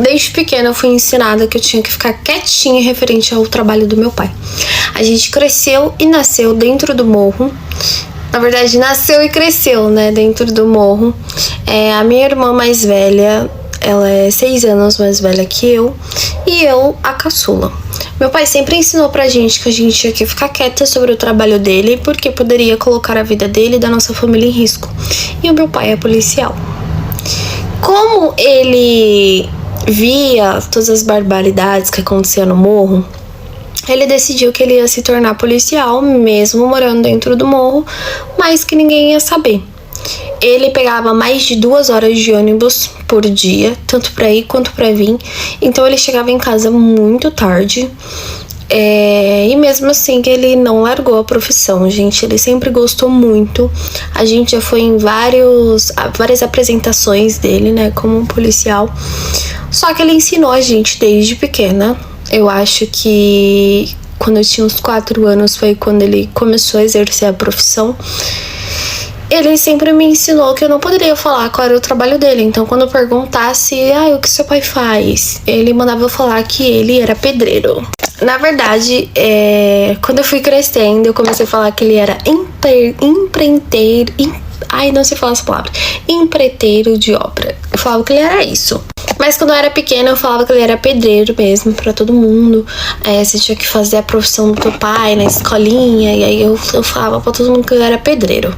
Desde pequena eu fui ensinada que eu tinha que ficar quietinha referente ao trabalho do meu pai. A gente cresceu e nasceu dentro do morro. Na verdade, nasceu e cresceu, né, dentro do morro. A minha irmã mais velha, ela é 6 anos mais velha que eu. E eu, a caçula. Meu pai sempre ensinou pra gente que a gente tinha que ficar quieta sobre o trabalho dele, porque poderia colocar a vida dele e da nossa família em risco. E o meu pai é policial. Como ele via todas as barbaridades que aconteciam no morro, ele decidiu que ele ia se tornar policial, mesmo morando dentro do morro, mas que ninguém ia saber. Ele pegava mais de 2 horas de ônibus por dia, tanto pra ir quanto pra vir, então ele chegava em casa muito tarde. E mesmo assim que ele não largou a profissão, gente, ele sempre gostou muito. A gente já foi em várias apresentações dele, né, como policial. Só que ele ensinou a gente desde pequena. Eu acho que quando eu tinha uns 4 anos foi quando ele começou a exercer a profissão. Ele sempre me ensinou que eu não poderia falar qual era o trabalho dele. Então, quando eu perguntasse, o que seu pai faz? Ele mandava eu falar que ele era pedreiro. Na verdade, quando eu fui crescendo, eu comecei a falar que ele era empreiteiro. Não sei falar essa palavra. Empreiteiro de obra. Eu falava que ele era isso. Mas quando eu era pequena, eu falava que ele era pedreiro mesmo, pra todo mundo. Você tinha que fazer a profissão do teu pai na escolinha. E aí eu falava pra todo mundo que ele era pedreiro.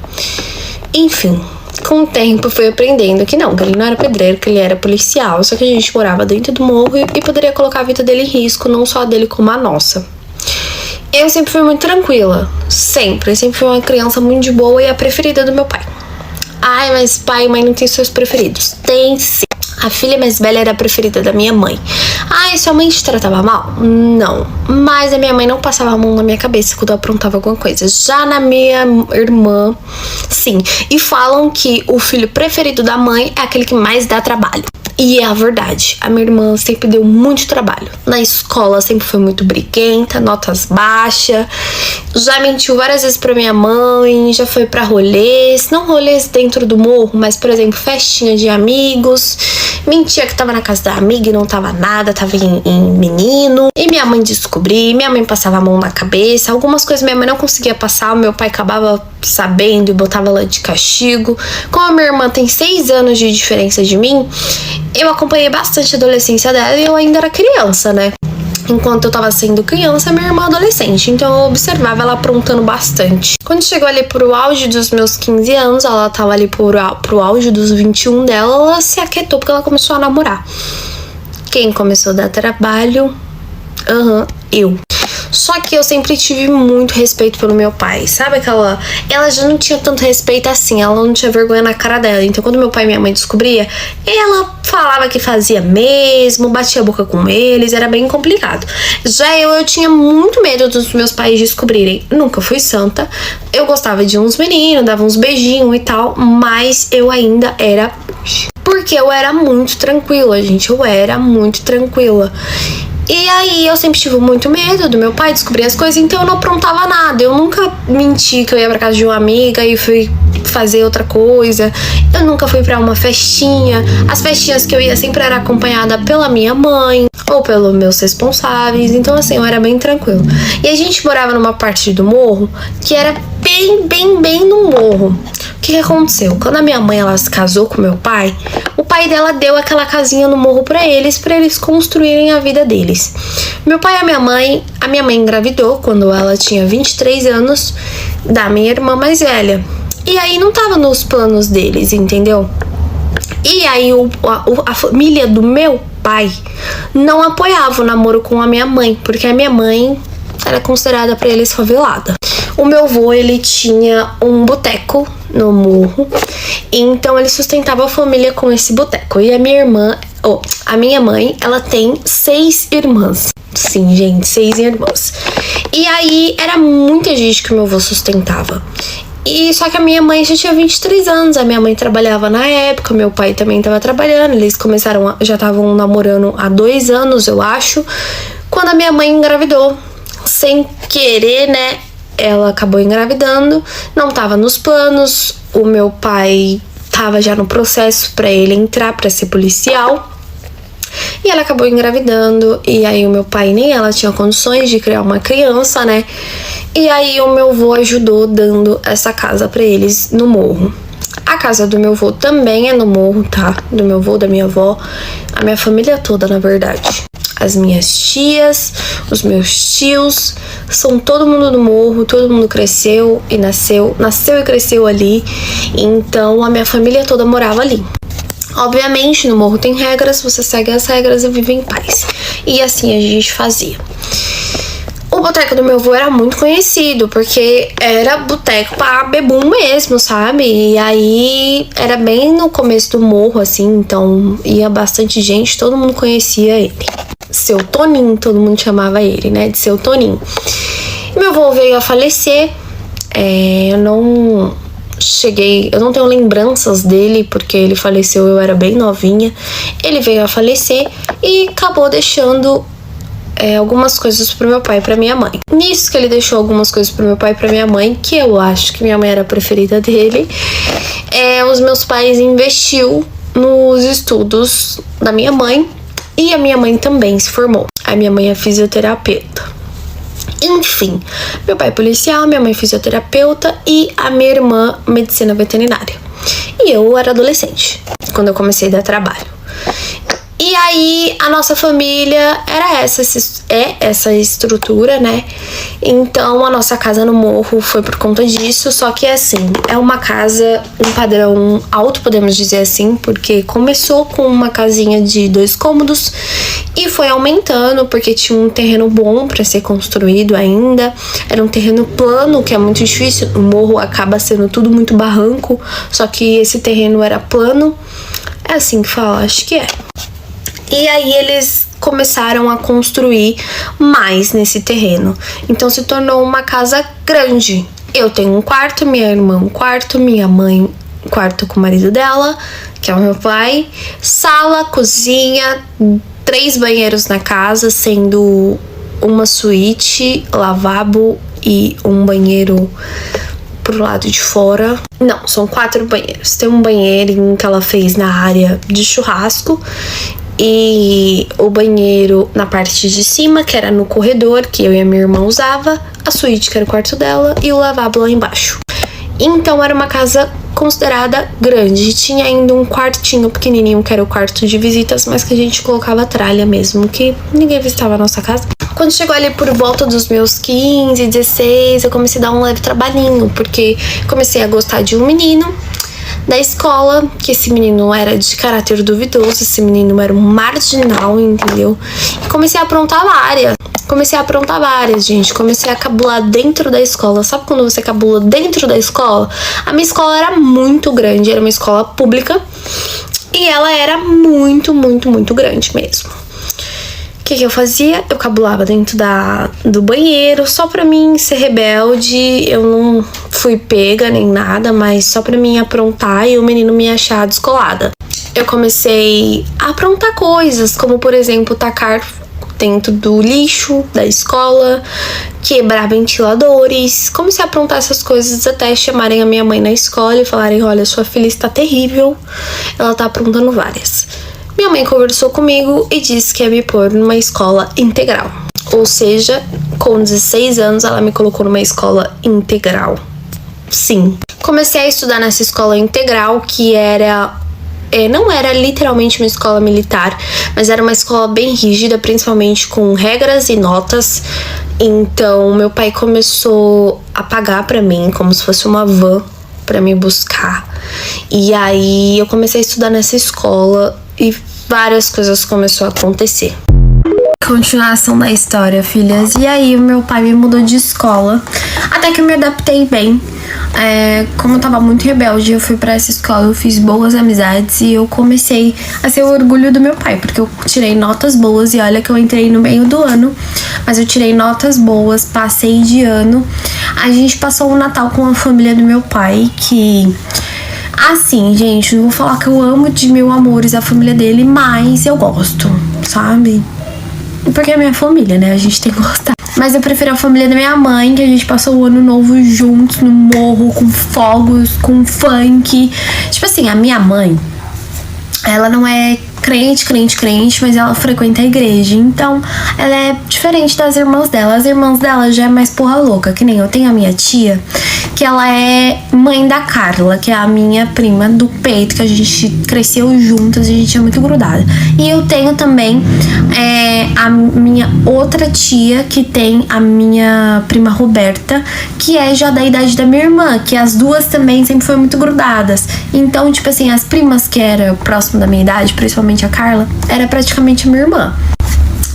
Enfim, com o tempo eu fui aprendendo que ele não era pedreiro, que ele era policial. Só que a gente morava dentro do morro e poderia colocar a vida dele em risco, não só a dele como a nossa. Eu sempre fui muito tranquila, sempre. Eu sempre fui uma criança muito de boa e a preferida do meu pai. Mas pai e mãe não tem seus preferidos. Tem sim. A filha mais velha era a preferida da minha mãe. Sua mãe te tratava mal? Não. Mas a minha mãe não passava a mão na minha cabeça quando eu aprontava alguma coisa. Já na minha irmã, sim. E falam que o filho preferido da mãe é aquele que mais dá trabalho. E é a verdade. A minha irmã sempre deu muito trabalho. Na escola sempre foi muito briguenta, notas baixas. Já mentiu várias vezes pra minha mãe, já foi pra rolês. Não rolês dentro do morro, mas, por exemplo, festinha de amigos. Mentia que tava na casa da amiga e não tava nada, tava em menino. E minha mãe descobria, minha mãe passava a mão na cabeça. Algumas coisas minha mãe não conseguia passar, o meu pai acabava sabendo e botava ela de castigo. Como a minha irmã tem 6 anos de diferença de mim, eu acompanhei bastante a adolescência dela e eu ainda era criança, né? Enquanto eu tava sendo criança, minha irmã adolescente. Então eu observava ela aprontando bastante. Quando chegou ali pro auge dos meus 15 anos, ela tava ali pro auge dos 21 dela, ela se aquietou porque ela começou a namorar. Quem começou a dar trabalho? Eu. Só que eu sempre tive muito respeito pelo meu pai, sabe aquela... Ela já não tinha tanto respeito assim, ela não tinha vergonha na cara dela. Então quando meu pai e minha mãe descobria, ela falava que fazia mesmo, batia a boca com eles, era bem complicado. Já eu tinha muito medo dos meus pais descobrirem. Nunca fui santa, eu gostava de uns meninos, dava uns beijinhos e tal, mas eu ainda era... Porque eu era muito tranquila, gente, eu era muito tranquila. E aí eu sempre tive muito medo do meu pai descobrir as coisas, então eu não aprontava nada. Eu nunca menti que eu ia pra casa de uma amiga e fui fazer outra coisa. Eu nunca fui pra uma festinha. As festinhas que eu ia sempre era acompanhada pela minha mãe ou pelos meus responsáveis. Então assim, eu era bem tranquilo. E a gente morava numa parte do morro que era bem no morro. O que aconteceu? Quando a minha mãe ela se casou com meu pai, o pai dela deu aquela casinha no morro pra eles construírem a vida deles. Meu pai e a minha mãe engravidou quando ela tinha 23 anos da minha irmã mais velha. E aí não tava nos planos deles, entendeu? E aí a família do meu pai não apoiava o namoro com a minha mãe, porque a minha mãe era considerada pra eles favelada. O meu avô, ele tinha um boteco no morro, então ele sustentava a família com esse boteco. E a minha mãe, ela tem 6 irmãs. Sim, gente, 6 irmãs. E aí era muita gente que o meu avô sustentava. E só que a minha mãe já tinha 23 anos, a minha mãe trabalhava na época, meu pai também estava trabalhando, eles já estavam namorando há 2 anos, eu acho, quando a minha mãe engravidou. Sem querer, né? Ela acabou engravidando, não tava nos planos. O meu pai tava já no processo pra ele entrar pra ser policial. E ela acabou engravidando, e aí o meu pai nem ela tinha condições de criar uma criança, né? E aí o meu avô ajudou dando essa casa pra eles no morro. A casa do meu avô também é no morro, tá? Do meu avô, da minha avó, a minha família toda, na verdade. As minhas tias, os meus tios, são todo mundo do morro, todo mundo cresceu e nasceu e cresceu ali. Então a minha família toda morava ali. Obviamente, no morro tem regras, você segue as regras e vive em paz. E assim a gente fazia. O boteco do meu avô era muito conhecido, porque era boteco pra bebum mesmo, sabe? E aí era bem no começo do morro, assim, então ia bastante gente, todo mundo conhecia ele. Seu Toninho, todo mundo chamava ele, né? De Seu Toninho. E meu avô veio a falecer. Eu não tenho lembranças dele, porque ele faleceu, eu era bem novinha. Ele veio a falecer e acabou deixando algumas coisas pro meu pai e pra minha mãe. Nisso que ele deixou algumas coisas pro meu pai e pra minha mãe, que eu acho que minha mãe era a preferida dele, os meus pais investiu nos estudos da minha mãe, e a minha mãe também se formou. A minha mãe é fisioterapeuta. Enfim, meu pai é policial, minha mãe fisioterapeuta e a minha irmã medicina veterinária. E eu era adolescente quando eu comecei a dar trabalho. E aí, a nossa família era essa estrutura, né? Então, a nossa casa no morro foi por conta disso. Só que, assim, é uma casa, um padrão alto, podemos dizer assim, porque começou com uma casinha de 2 cômodos e foi aumentando, porque tinha um terreno bom para ser construído ainda. Era um terreno plano, que é muito difícil. O morro acaba sendo tudo muito barranco, só que esse terreno era plano. É assim que fala, acho que é. E aí eles começaram a construir mais nesse terreno. Então se tornou uma casa grande. Eu tenho um quarto, minha irmã um quarto, minha mãe um quarto com o marido dela, que é o meu pai, sala, cozinha, 3 banheiros na casa, sendo uma suíte, lavabo e um banheiro pro lado de fora. Não, são 4 banheiros. Tem um banheirinho que ela fez na área de churrasco e o banheiro na parte de cima, que era no corredor, que eu e a minha irmã usava, a suíte, que era o quarto dela, e o lavabo lá embaixo. Então era uma casa considerada grande. Tinha ainda um quartinho pequenininho, que era o quarto de visitas, mas que a gente colocava tralha mesmo, que ninguém visitava a nossa casa. Quando chegou ali por volta dos meus 15, 16, eu comecei a dar um leve trabalhinho, porque comecei a gostar de um menino da escola, que esse menino era de caráter duvidoso, esse menino era um marginal, entendeu? E comecei a aprontar várias, gente. Comecei a cabular dentro da escola. Sabe quando você cabula dentro da escola? A minha escola era muito grande, era uma escola pública e ela era muito, muito, muito grande mesmo. O que eu fazia? Eu cabulava dentro do banheiro, só pra mim ser rebelde. Eu não fui pega nem nada, mas só pra mim aprontar e o menino me achar descolada. Eu comecei a aprontar coisas, como por exemplo, tacar dentro do lixo da escola, quebrar ventiladores. Comecei a aprontar essas coisas até chamarem a minha mãe na escola e falarem: olha, sua filha está terrível, ela tá aprontando várias. Minha mãe conversou comigo e disse que ia me pôr numa escola integral. Ou seja, com 16 anos ela me colocou numa escola integral. Sim. Comecei a estudar nessa escola integral, que não era literalmente uma escola militar, mas era uma escola bem rígida, principalmente com regras e notas. Então meu pai começou a pagar pra mim como se fosse uma van pra me buscar. E aí eu comecei a estudar nessa escola e várias coisas começaram a acontecer. Continuação da história, filhas. E aí o meu pai me mudou de escola, até que eu me adaptei bem. Como eu tava muito rebelde, eu fui pra essa escola, eu fiz boas amizades e eu comecei a ser o orgulho do meu pai, porque eu tirei notas boas. E olha que eu entrei no meio do ano, mas eu tirei notas boas, passei de ano. A gente passou o Natal com a família do meu pai, que... assim, gente, não vou falar que eu amo de mil amores a família dele, mas eu gosto, sabe? Porque é minha família, né? A gente tem que gostar. Mas eu prefiro a família da minha mãe, que a gente passou o ano novo juntos no morro, com fogos, com funk. Tipo assim, a minha mãe, ela não é crente, mas ela frequenta a igreja. Então, ela é diferente das irmãs dela. As irmãs dela já é mais porra louca, que nem eu tenho a minha tia, que ela é mãe da Carla, que é a minha prima do peito, que a gente cresceu juntas e a gente é muito grudada. E eu tenho também a minha outra tia, que tem a minha prima Roberta, que é já da idade da minha irmã, que as duas também sempre foram muito grudadas. Então, tipo assim, as primas que eram próximo da minha idade, principalmente a Carla, era praticamente a minha irmã.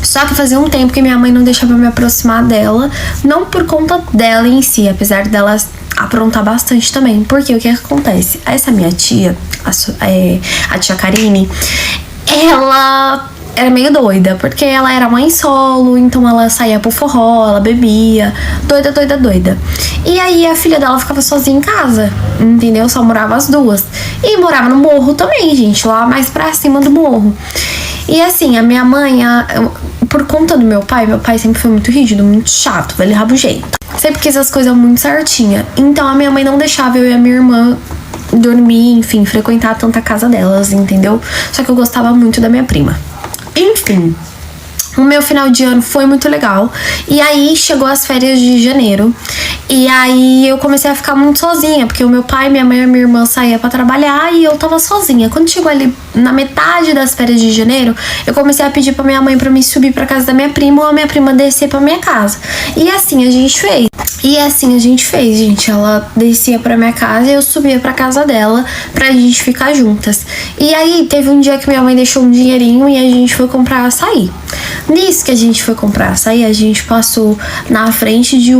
Só que fazia um tempo que minha mãe não deixava eu me aproximar dela, não por conta dela em si, apesar dela aprontar bastante também. Porque o que acontece? Essa minha tia, a tia Karine, ela era meio doida, porque ela era mãe solo, então ela saía pro forró, ela bebia, doida. E aí a filha dela ficava sozinha em casa, entendeu? Só morava as duas. E morava no morro também, gente, lá mais pra cima do morro. E assim, a minha mãe, por conta do meu pai sempre foi muito rígido, muito chato, velho rabugento. Sempre quis as coisas muito certinha. Então a minha mãe não deixava eu e a minha irmã dormir, enfim, frequentar tanto a casa delas, entendeu? Só que eu gostava muito da minha prima. Enfim, o meu final de ano foi muito legal. E aí chegou as férias de janeiro. E aí eu comecei a ficar muito sozinha, porque o meu pai, minha mãe e minha irmã saía pra trabalhar e eu tava sozinha. Quando chegou ali na metade das férias de janeiro, eu comecei a pedir pra minha mãe pra me subir pra casa da minha prima ou a minha prima descer pra minha casa. E assim a gente fez. Gente. Ela descia pra minha casa e eu subia pra casa dela pra gente ficar juntas. E aí teve um dia que minha mãe deixou um dinheirinho e a gente foi comprar açaí. Nisso que a gente foi comprar açaí, a gente passou na frente de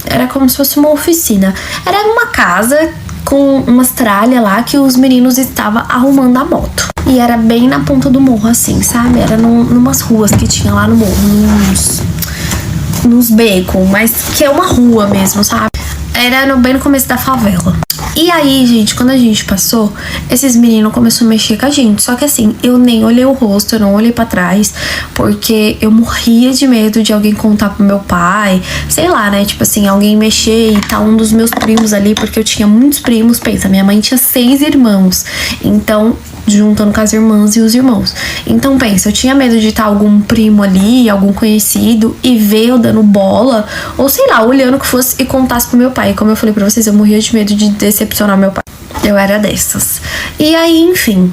era como se fosse uma oficina. Era uma casa com umas tralhas lá que os meninos estavam arrumando a moto. E era bem na ponta do morro, assim, sabe? Era numas ruas que tinha lá no morro, nos becos, mas que é uma rua mesmo, sabe? Era bem no começo da favela. E aí, gente, quando a gente passou, esses meninos começaram a mexer com a gente. Só que assim, eu nem olhei o rosto, eu não olhei pra trás, porque eu morria de medo de alguém contar pro meu pai. Sei lá, né? Tipo assim, alguém mexer e tá um dos meus primos ali, porque eu tinha muitos primos. Pensa, minha mãe tinha 6 irmãos. Então, juntando com as irmãs e os irmãos. Então, pensa, eu tinha medo de estar algum primo ali, algum conhecido, e ver eu dando bola, ou sei lá, olhando que fosse e contasse pro meu pai. E como eu falei pra vocês, eu morria de medo de decepcionar meu pai. Eu era dessas. E aí, enfim.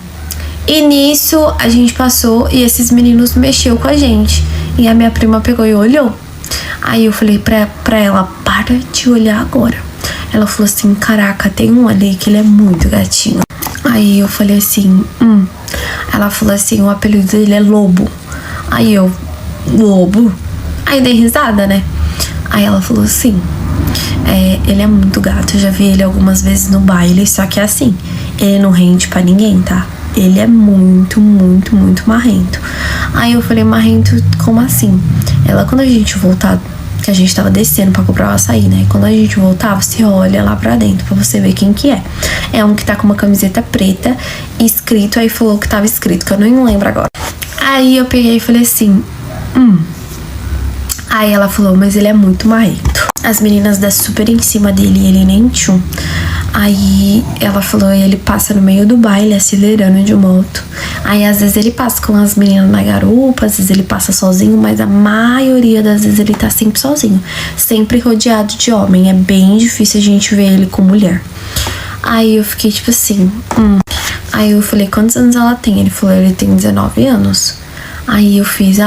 E nisso, a gente passou e esses meninos mexeu com a gente. E a minha prima pegou e olhou. Aí eu falei pra ela, para de olhar agora. Ela falou assim, caraca, tem um ali que ele é muito gatinho. Aí eu falei assim, Ela falou assim, o apelido dele é Lobo. Aí eu, Lobo? Aí dei risada, né? Aí ela falou assim, ele é muito gato, eu já vi ele algumas vezes no baile, só que é assim, ele não rende pra ninguém, tá? Ele é muito marrento. Aí eu falei, marrento, como assim? Ela, quando a gente voltar, que a gente tava descendo pra comprar o açaí, né? Quando a gente voltar, você olha lá pra dentro pra você ver quem que é. É um que tá com uma camiseta preta, escrito, aí falou que tava escrito, que eu nem lembro agora. Aí eu peguei e falei assim, Aí ela falou, mas ele é muito marrento. As meninas dão super em cima dele e ele nem tchum. Aí ela falou, ele passa no meio do baile acelerando de moto. Aí às vezes ele passa com as meninas na garupa, às vezes ele passa sozinho, mas a maioria das vezes ele tá sempre sozinho, sempre rodeado de homem. É bem difícil a gente ver ele com mulher. Aí eu fiquei tipo assim, Aí eu falei, quantos anos ela tem? Ele falou, ele tem 19 anos. Aí eu fiz,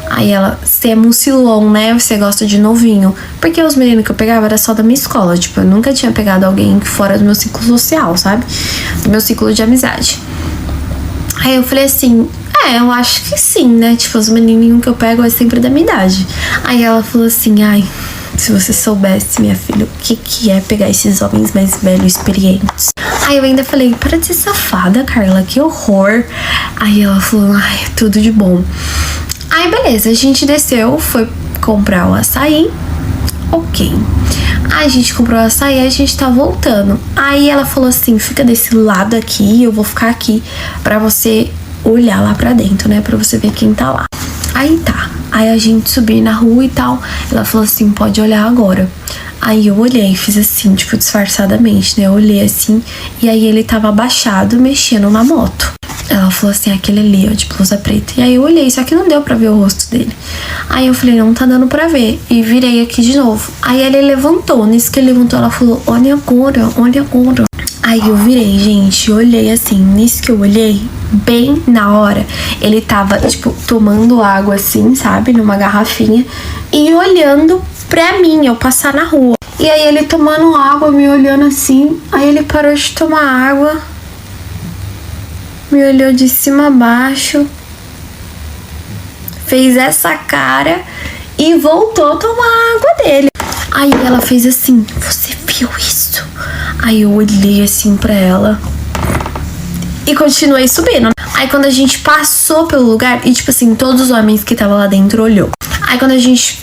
Aí ela, você é mucilon, né? Você gosta de novinho. Porque os meninos que eu pegava era só da minha escola. Tipo, eu nunca tinha pegado alguém fora do meu ciclo social, sabe? Do meu ciclo de amizade. Aí eu falei assim, eu acho que sim, né? Tipo, os menininhos que eu pego é sempre da minha idade. Aí ela falou assim, se você soubesse, minha filha, o que é pegar esses homens mais velhos, experientes. Aí eu ainda falei, para de ser safada, Carla, que horror. Aí ela falou, tudo de bom. Aí beleza, a gente desceu, foi comprar o açaí. Ok. Aí a gente comprou o açaí e a gente tá voltando. Aí ela falou assim, fica desse lado aqui, eu vou ficar aqui pra você olhar lá pra dentro, né? Pra você ver quem tá lá. Aí tá. Aí a gente subiu na rua e tal. Ela falou assim, pode olhar agora. Aí eu olhei, fiz assim, tipo, disfarçadamente, né? Eu olhei assim, e aí ele tava abaixado, mexendo na moto. Ela falou assim, aquele ali, ó, de blusa preta. E aí eu olhei, só que não deu pra ver o rosto dele. Aí eu falei, não tá dando pra ver. E virei aqui de novo. Aí ele levantou. Nisso que ele levantou, ela falou, olha agora, olha agora. Aí eu virei, gente, olhei assim. Nisso que eu olhei, bem na hora, ele tava, tipo, tomando água assim, sabe? Numa garrafinha. E olhando pra mim, eu passar na rua. E aí ele tomando água, me olhando assim. Aí ele parou de tomar água. Me olhou de cima a baixo, fez essa cara e voltou a tomar a água dele. Aí ela fez assim, você viu isso? Aí eu olhei assim pra ela e continuei subindo. Aí quando a gente passou pelo lugar, e tipo assim, todos os homens que estavam lá dentro olhou. Aí quando a gente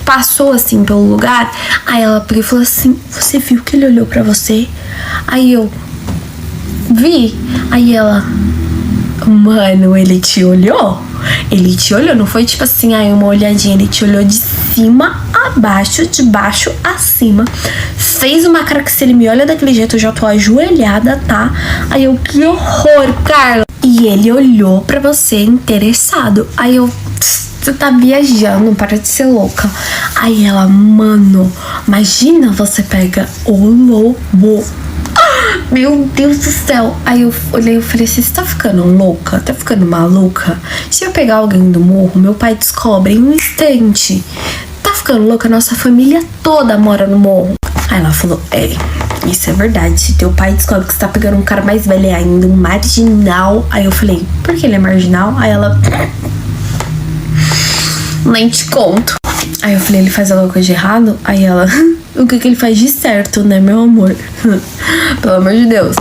passou assim pelo lugar, aí ela pegou e falou assim, você viu que ele olhou pra você? Aí eu vi. Aí ela, mano, ele te olhou? Ele te olhou, não foi tipo assim, aí uma olhadinha, ele te olhou de cima a baixo, de baixo a cima. Fez uma cara que se ele me olha daquele jeito, eu já tô ajoelhada, tá? Aí eu, que horror, Carla. E ele olhou pra você interessado. Aí eu, você tá viajando, para de ser louca. Aí ela, mano, imagina você pega o lobo. Meu Deus do céu. Aí eu olhei e falei assim, você tá ficando louca? Tá ficando maluca? Se eu pegar alguém do morro, meu pai descobre em um instante. Tá ficando louca? Nossa família toda mora no morro. Aí ela falou, isso é verdade. Se teu pai descobre que você tá pegando um cara mais velho ainda, um marginal. Aí eu falei, por que ele é marginal? Aí ela, nem te conto. Aí eu falei, ele faz alguma coisa de errado? Aí ela, o que ele faz de certo, né, meu amor? Pelo amor de Deus.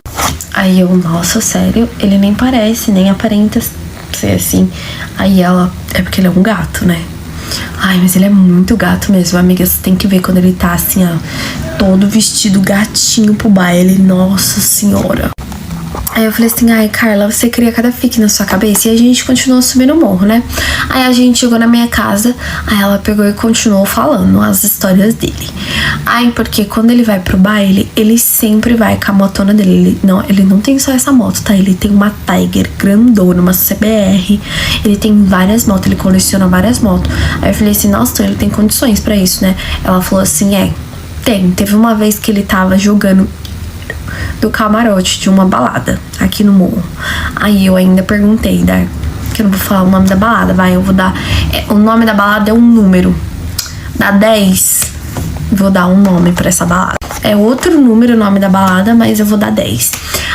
Aí eu, nossa, sério? Ele nem parece, nem aparenta ser assim. Aí ela, é porque ele é um gato, né? Ai, mas ele é muito gato mesmo, amiga. Você tem que ver quando ele tá assim, ó, todo vestido gatinho pro baile. Nossa senhora. Aí eu falei assim, ai, Carla, você cria cada fique na sua cabeça. E a gente continuou subindo o morro, né? Aí a gente chegou na minha casa, aí ela pegou e continuou falando as histórias dele. Ai, porque quando ele vai pro baile, ele sempre vai com a motona dele. Ele não tem só essa moto, tá? Ele tem uma Tiger grandona, uma CBR. Ele tem várias motos, ele coleciona várias motos. Aí eu falei assim, nossa, então ele tem condições pra isso, né? Ela falou assim, tem. Teve uma vez que ele tava jogando do camarote de uma balada aqui no morro. Aí eu ainda perguntei, que eu não vou falar o nome da balada, eu vou dar, o nome da balada é um número, dá 10, vou dar um nome pra essa balada, é outro número o nome da balada, mas eu vou dar 10.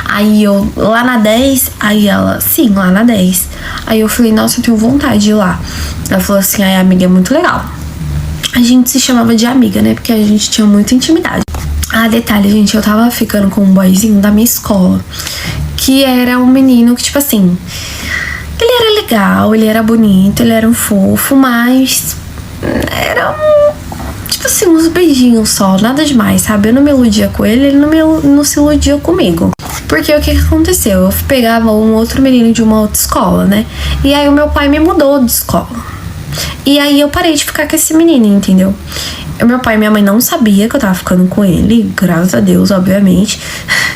Aí eu, lá na 10, aí ela, sim, lá na 10. Aí eu falei, nossa, eu tenho vontade de ir lá. Ela falou assim, ai, amiga, é muito legal. A gente se chamava de amiga, né, porque a gente tinha muita intimidade. Ah, detalhe, gente, eu tava ficando com um boyzinho da minha escola, que era um menino que, tipo assim, ele era legal, ele era bonito, ele era um fofo, mas era tipo assim, uns beijinhos só, nada demais, sabe? Eu não me iludia com ele, ele não se iludia comigo. Porque o que aconteceu? Eu pegava um outro menino de uma outra escola, né? E aí o meu pai me mudou de escola. E aí eu parei de ficar com esse menino, entendeu? Meu pai e minha mãe não sabia que eu tava ficando com ele, graças a Deus, obviamente.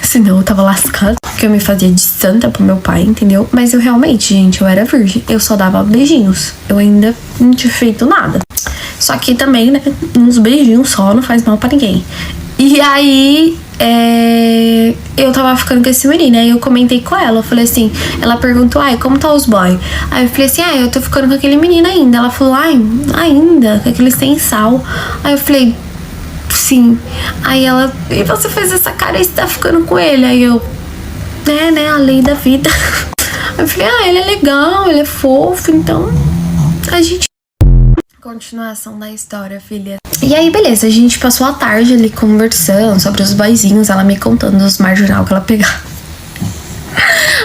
Senão eu tava lascada, porque eu me fazia de santa pro meu pai, entendeu? Mas eu realmente, gente, eu era virgem. Eu só dava beijinhos. Eu ainda não tinha feito nada. Só que também, né, uns beijinhos só não faz mal pra ninguém. E aí, eu tava ficando com esse menino, aí eu comentei com ela, eu falei assim, ela perguntou, ai, como tá os boy? Aí eu falei assim, eu tô ficando com aquele menino ainda. Ela falou, ai, ainda, com aquele sem sal. Aí eu falei, sim. Aí ela, e você fez essa cara e você tá ficando com ele? Aí eu, né, a lei da vida. Aí eu falei, ele é legal, ele é fofo, então a gente... Continuação da história, filha. E aí, beleza, a gente passou a tarde ali conversando sobre os boyzinhos, ela me contando os marginal que ela pegava.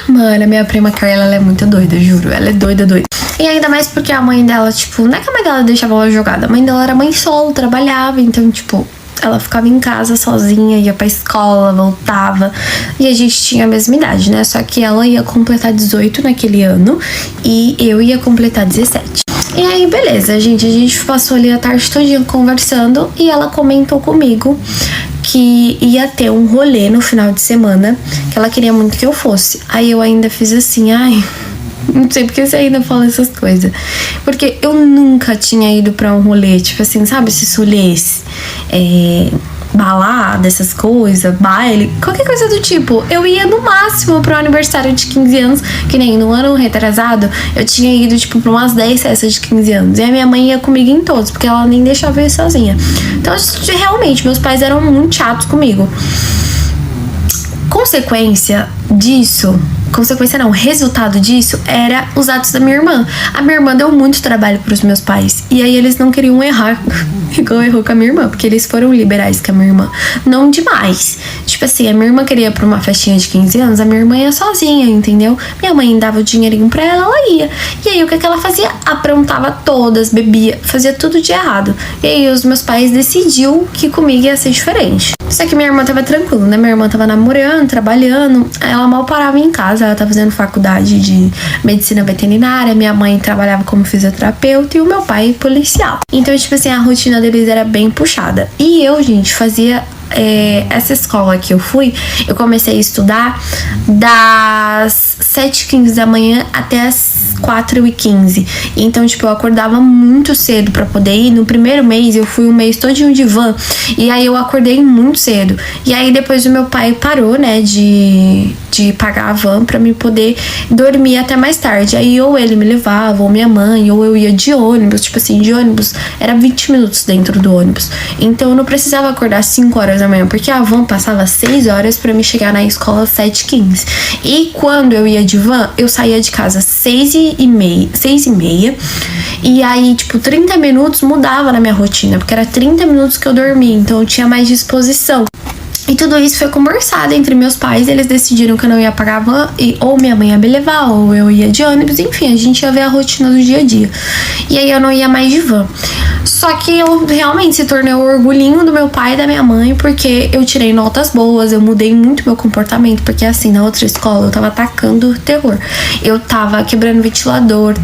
Mano, a minha prima Carla, ela é muito doida, juro. Ela é doida. E ainda mais porque a mãe dela, tipo, não é que a mãe dela deixava ela jogada. A mãe dela era mãe solo, trabalhava, então, tipo, ela ficava em casa sozinha, ia pra escola, voltava. E a gente tinha a mesma idade, né? Só que ela ia completar 18 naquele ano e eu ia completar 17. E aí, beleza, gente, a gente passou ali a tarde todinha conversando e ela comentou comigo que ia ter um rolê no final de semana, que ela queria muito que eu fosse. Aí eu ainda fiz assim, ai, não sei porque você ainda fala essas coisas. Porque eu nunca tinha ido pra um rolê, tipo assim, sabe, esses rolês, balada, essas coisas, baile, qualquer coisa do tipo. Eu ia no máximo pro aniversário de 15 anos, que nem no ano retrasado, eu tinha ido, tipo, pra umas 10 festas de 15 anos. E a minha mãe ia comigo em todos, porque ela nem deixava eu ir sozinha. Então, realmente, meus pais eram muito chatos comigo. Resultado disso era os atos da minha irmã. A minha irmã deu muito trabalho pros meus pais. E aí eles não queriam errar igual errou com a minha irmã, porque eles foram liberais com a minha irmã. Não demais. Tipo assim, a minha irmã queria ir pra uma festinha de 15 anos, a minha irmã ia sozinha, entendeu? Minha mãe dava o dinheirinho pra ela, ela ia. E aí o que ela fazia? Aprontava todas, bebia, fazia tudo de errado. E aí os meus pais decidiu que comigo ia ser diferente. Só que minha irmã tava tranquila, né? Minha irmã tava namorando, trabalhando, ela mal parava em casa, ela tava fazendo faculdade de medicina veterinária, minha mãe trabalhava como fisioterapeuta e o meu pai policial. Então, tipo assim, a rotina deles era bem puxada. E eu, gente, fazia essa escola que eu fui, eu comecei a estudar das 7h15 da manhã até as 4h15. Então, tipo, eu acordava muito cedo pra poder ir. No primeiro mês, eu fui um mês todinho de van. E aí, eu acordei muito cedo. E aí, depois o meu pai parou, né, de pagar a van pra me poder dormir até mais tarde. Aí, ou ele me levava, ou minha mãe, ou eu ia de ônibus. Tipo assim, de ônibus, era 20 minutos dentro do ônibus. Então, eu não precisava acordar 5 horas da manhã, porque a van passava 6 horas pra me chegar na escola às 7h15. E quando eu ia de van, eu saía de casa às 6h30. E aí, tipo, 30 minutos mudava na minha rotina, porque era 30 minutos que eu dormia, então eu tinha mais disposição. E tudo isso foi conversado entre meus pais. Eles decidiram que eu não ia pagar a van, ou minha mãe ia me levar, ou eu ia de ônibus. Enfim, a gente ia ver a rotina do dia a dia. E aí eu não ia mais de van. Só que eu realmente se tornei o orgulhinho do meu pai e da minha mãe, porque eu tirei notas boas, eu mudei muito meu comportamento, porque assim, na outra escola eu tava atacando terror. Eu tava quebrando ventilador,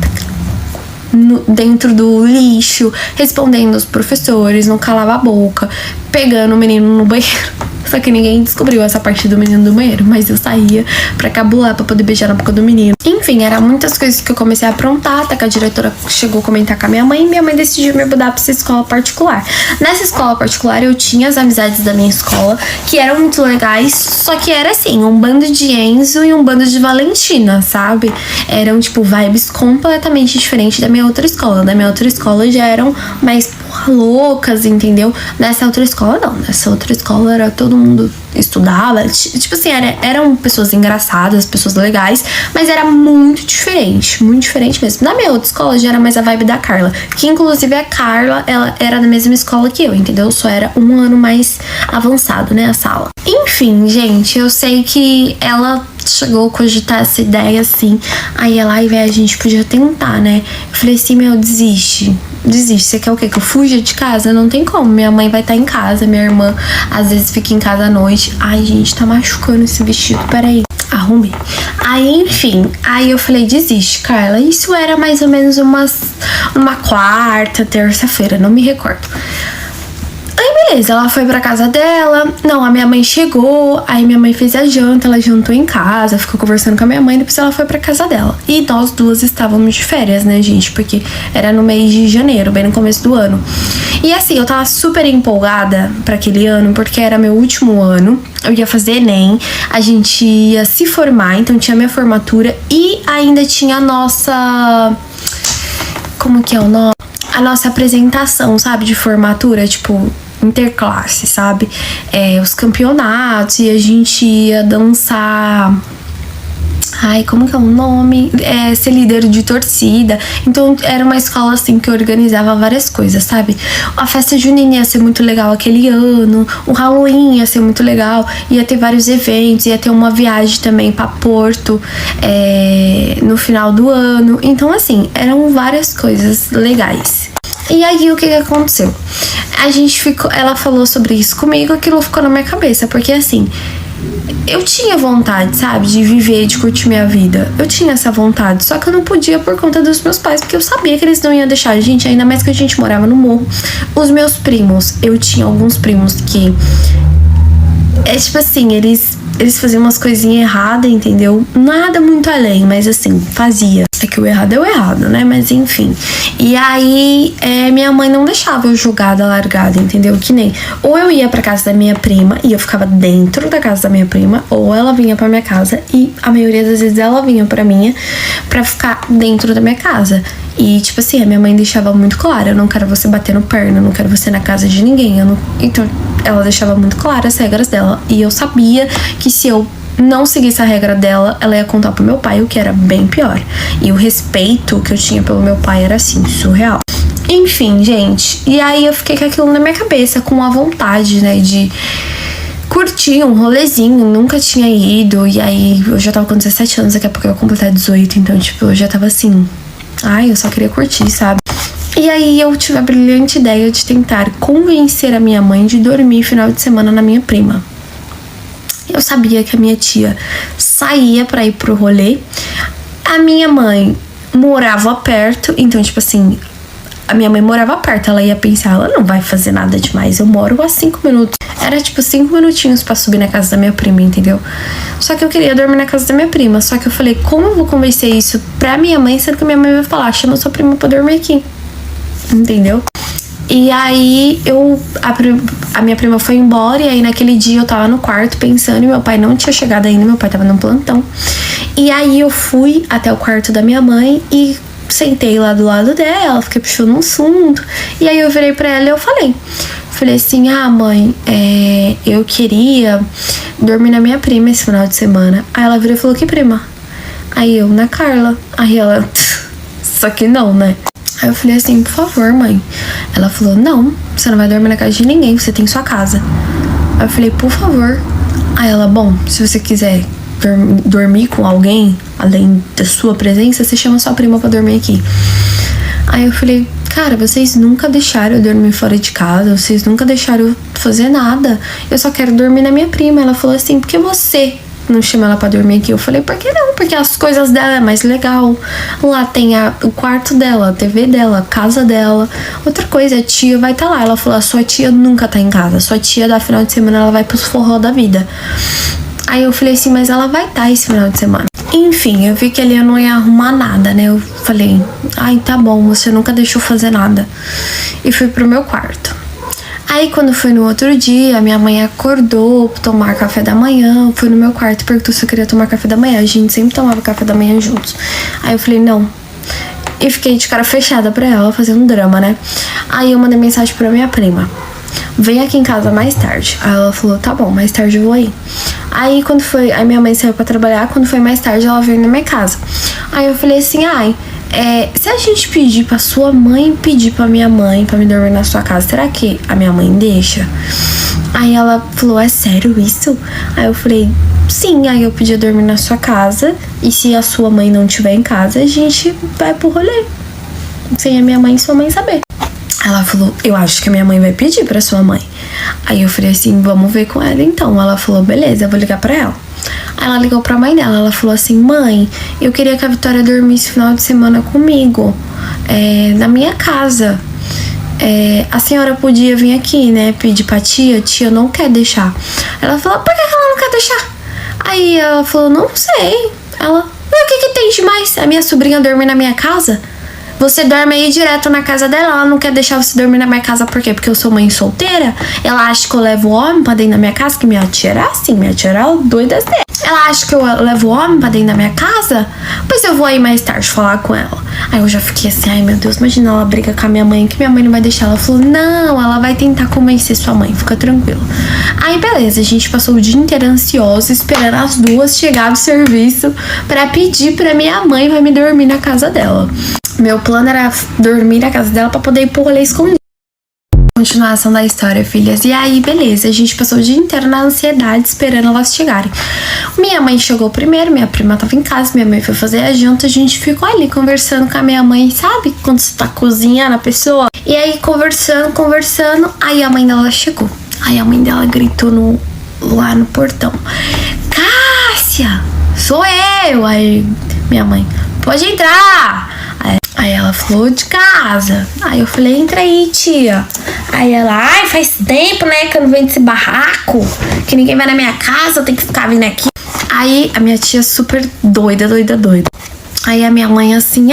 dentro do lixo, respondendo os professores, não calava a boca, pegando o menino no banheiro. Só que ninguém descobriu essa parte do menino do banheiro, mas eu saía pra cabular, pra poder beijar na boca do menino. Enfim, eram muitas coisas que eu comecei a aprontar, até que a diretora chegou a comentar com a minha mãe, e minha mãe decidiu me mudar pra essa escola particular. Nessa escola particular, eu tinha as amizades da minha escola, que eram muito legais, só que era assim, um bando de Enzo e um bando de Valentina, sabe? Eram, tipo, vibes completamente diferentes da minha outra escola. Da minha outra escola já eram mais loucas, entendeu? Nessa outra escola, não. Nessa outra escola era todo mundo estudava, tipo assim, eram pessoas engraçadas, pessoas legais, mas era muito diferente mesmo. Na minha outra escola já era mais a vibe da Carla, que inclusive a Carla, ela era da mesma escola que eu, entendeu? Só era um ano mais avançado, né, a sala. Enfim, gente, eu sei que ela chegou a cogitar essa ideia assim, aí ela, ai, velho, a gente podia tentar, né? Eu falei assim, meu, desiste, você quer o quê? Que eu fuja de casa? Não tem como, minha mãe vai estar em casa, minha irmã às vezes fica em casa à noite. Ai, gente, tá machucando esse vestido, peraí, arrumei. Aí, enfim, aí eu falei, desiste, Carla. Isso era mais ou menos uma quarta, terça-feira, não me recordo. Aí beleza, ela foi pra casa dela. Não, a minha mãe chegou. Aí minha mãe fez a janta, ela jantou em casa, ficou conversando com a minha mãe. Depois ela foi pra casa dela. E nós duas estávamos de férias, né, gente? Porque era no mês de janeiro, bem no começo do ano. E assim, eu tava super empolgada pra aquele ano, porque era meu último ano. Eu ia fazer Enem, a gente ia se formar, então tinha minha formatura e ainda tinha a nossa... Como que é o nome? A nossa apresentação, sabe, de formatura, tipo, interclasse, sabe? Os campeonatos, e a gente ia dançar... Ai, como que é o nome? Ser líder de torcida. Então, era uma escola, assim, que organizava várias coisas, sabe? A festa junina ia ser muito legal aquele ano. O Halloween ia ser muito legal. Ia ter vários eventos. Ia ter uma viagem também pra Porto no final do ano. Então, assim, eram várias coisas legais. E aí, o que aconteceu? Ela falou sobre isso comigo, aquilo ficou na minha cabeça. Porque, assim... eu tinha vontade, sabe, de viver, de curtir minha vida. Eu tinha essa vontade, só que eu não podia por conta dos meus pais, porque eu sabia que eles não iam deixar a gente, ainda mais que a gente morava no morro. Os meus primos, eu tinha alguns primos que É tipo assim, eles faziam umas coisinhas erradas, entendeu? Nada muito além, mas assim, fazia. É que o errado é o errado, né? Mas enfim. E aí, minha mãe não deixava eu jogada, largada, entendeu? Que nem, ou eu ia pra casa da minha prima e eu ficava dentro da casa da minha prima, ou ela vinha pra minha casa e a maioria das vezes ela vinha pra minha pra ficar dentro da minha casa. E, tipo assim, a minha mãe deixava muito claro, eu não quero você batendo perna, eu não quero você na casa de ninguém. Então, ela deixava muito claro as regras dela. E eu sabia que se eu não seguisse a regra dela, ela ia contar pro meu pai, o que era bem pior. E o respeito que eu tinha pelo meu pai era, assim, surreal. Enfim, gente. E aí eu fiquei com aquilo na minha cabeça, com a vontade, né, de curti um rolezinho, nunca tinha ido. E aí eu já tava com 17 anos, daqui a pouco eu ia completar 18. Então, tipo, eu já tava assim... Ai, eu só queria curtir, sabe? E aí eu tive a brilhante ideia de tentar convencer a minha mãe de dormir final de semana na minha prima. Eu sabia que a minha tia saía pra ir pro rolê. A minha mãe morava perto, então, tipo assim... A minha mãe morava perto, ela ia pensar, ela não vai fazer nada demais, eu moro a 5 minutos. Era tipo 5 minutinhos pra subir na casa da minha prima, entendeu? Só que eu queria dormir na casa da minha prima. Só que eu falei, como eu vou convencer isso pra minha mãe, sendo que minha mãe vai falar, chama sua prima pra dormir aqui. Entendeu? E aí a minha prima foi embora. E aí naquele dia eu tava no quarto pensando, e meu pai não tinha chegado ainda, meu pai tava no plantão. E aí eu fui até o quarto da minha mãe e sentei lá do lado dela, fiquei puxando um assunto. E aí eu virei pra ela e eu falei assim, mãe, eu queria dormir na minha prima esse final de semana. Aí ela virou e falou, que prima? Aí eu, na Carla. Aí ela, só que não, né? Aí eu falei assim, por favor, mãe. Ela falou, não, você não vai dormir na casa de ninguém, você tem sua casa. Aí eu falei, por favor. Aí ela, bom, se você quiser dormir com alguém, além da sua presença, você chama sua prima pra dormir aqui. Aí eu falei, cara, vocês nunca deixaram eu dormir fora de casa, vocês nunca deixaram eu fazer nada, eu só quero dormir na minha prima. Ela falou assim, por que você não chama ela pra dormir aqui? Eu falei, por que não? Porque as coisas dela é mais legal. Lá tem o quarto dela, a TV dela, a casa dela. Outra coisa, a tia vai estar lá. Ela falou, a sua tia nunca tá em casa, sua tia da final de semana ela vai pros forró da vida. Aí eu falei assim, mas ela vai estar esse final de semana. Enfim, eu vi que ele não ia arrumar nada, né? Eu falei, ai, tá bom, você nunca deixou fazer nada. E fui pro meu quarto. Aí quando foi no outro dia, minha mãe acordou pra tomar café da manhã. Eu fui no meu quarto e perguntou se eu queria tomar café da manhã. A gente sempre tomava café da manhã juntos. Aí eu falei, não. E fiquei de cara fechada pra ela, fazendo um drama, né? Aí eu mandei mensagem pra minha prima, vem aqui em casa mais tarde. Aí ela falou, tá bom, mais tarde eu vou aí. Aí quando foi, aí minha mãe saiu pra trabalhar, quando foi mais tarde ela veio na minha casa. Aí eu falei assim, se a gente pedir pra sua mãe pedir pra minha mãe pra me dormir na sua casa, será que a minha mãe deixa? Aí ela falou, é sério isso? Aí eu falei, sim. Aí eu pedi dormir na sua casa, e se a sua mãe não estiver em casa, a gente vai pro rolê sem a minha mãe e sua mãe saber. Ela falou, eu acho que a minha mãe vai pedir pra sua mãe. Aí eu falei assim, vamos ver com ela então. Ela falou, beleza, eu vou ligar pra ela. Aí ela ligou pra mãe dela, ela falou assim, mãe, eu queria que a Vitória dormisse final de semana comigo, na minha casa. A senhora podia vir aqui, né, pedir pra tia não quer deixar. Ela falou, por que ela não quer deixar? Aí ela falou, não sei. Ela, o que tem de mais? A minha sobrinha dormir na minha casa? Você dorme aí direto na casa dela, ela não quer deixar você dormir na minha casa, por quê? Porque eu sou mãe solteira? Ela acha que eu levo o homem pra dentro da minha casa? Que minha tia era assim, minha tia era doida assim. Ela acha que eu levo o homem pra dentro da minha casa? Pois eu vou aí mais tarde falar com ela. Aí eu já fiquei assim, ai meu Deus, imagina ela briga com a minha mãe, que minha mãe não vai deixar. Ela falou, não, ela vai tentar convencer sua mãe, fica tranquilo. Aí beleza, a gente passou o dia inteiro ansiosa, esperando as duas chegar do serviço pra pedir pra minha mãe pra me dormir na casa dela. Meu plano era dormir na casa dela pra poder ir pro rolê escondido. Continuação da história, filhas. E aí, beleza, a gente passou o dia inteiro na ansiedade esperando elas chegarem. Minha mãe chegou primeiro, minha prima tava em casa, minha mãe foi fazer a janta, a gente ficou ali conversando com a minha mãe, sabe? Quando você tá cozinhando a pessoa. E aí, conversando, aí a mãe dela chegou. Aí a mãe dela gritou lá no portão, Cássia, sou eu! Aí minha mãe, pode entrar! Aí ela falou, de casa. Aí eu falei, entra aí, tia. Aí ela, ai, faz tempo, né, que eu não venho desse barraco, que ninguém vai na minha casa, eu tenho que ficar vindo aqui. Aí a minha tia super doida. Aí a minha mãe assim,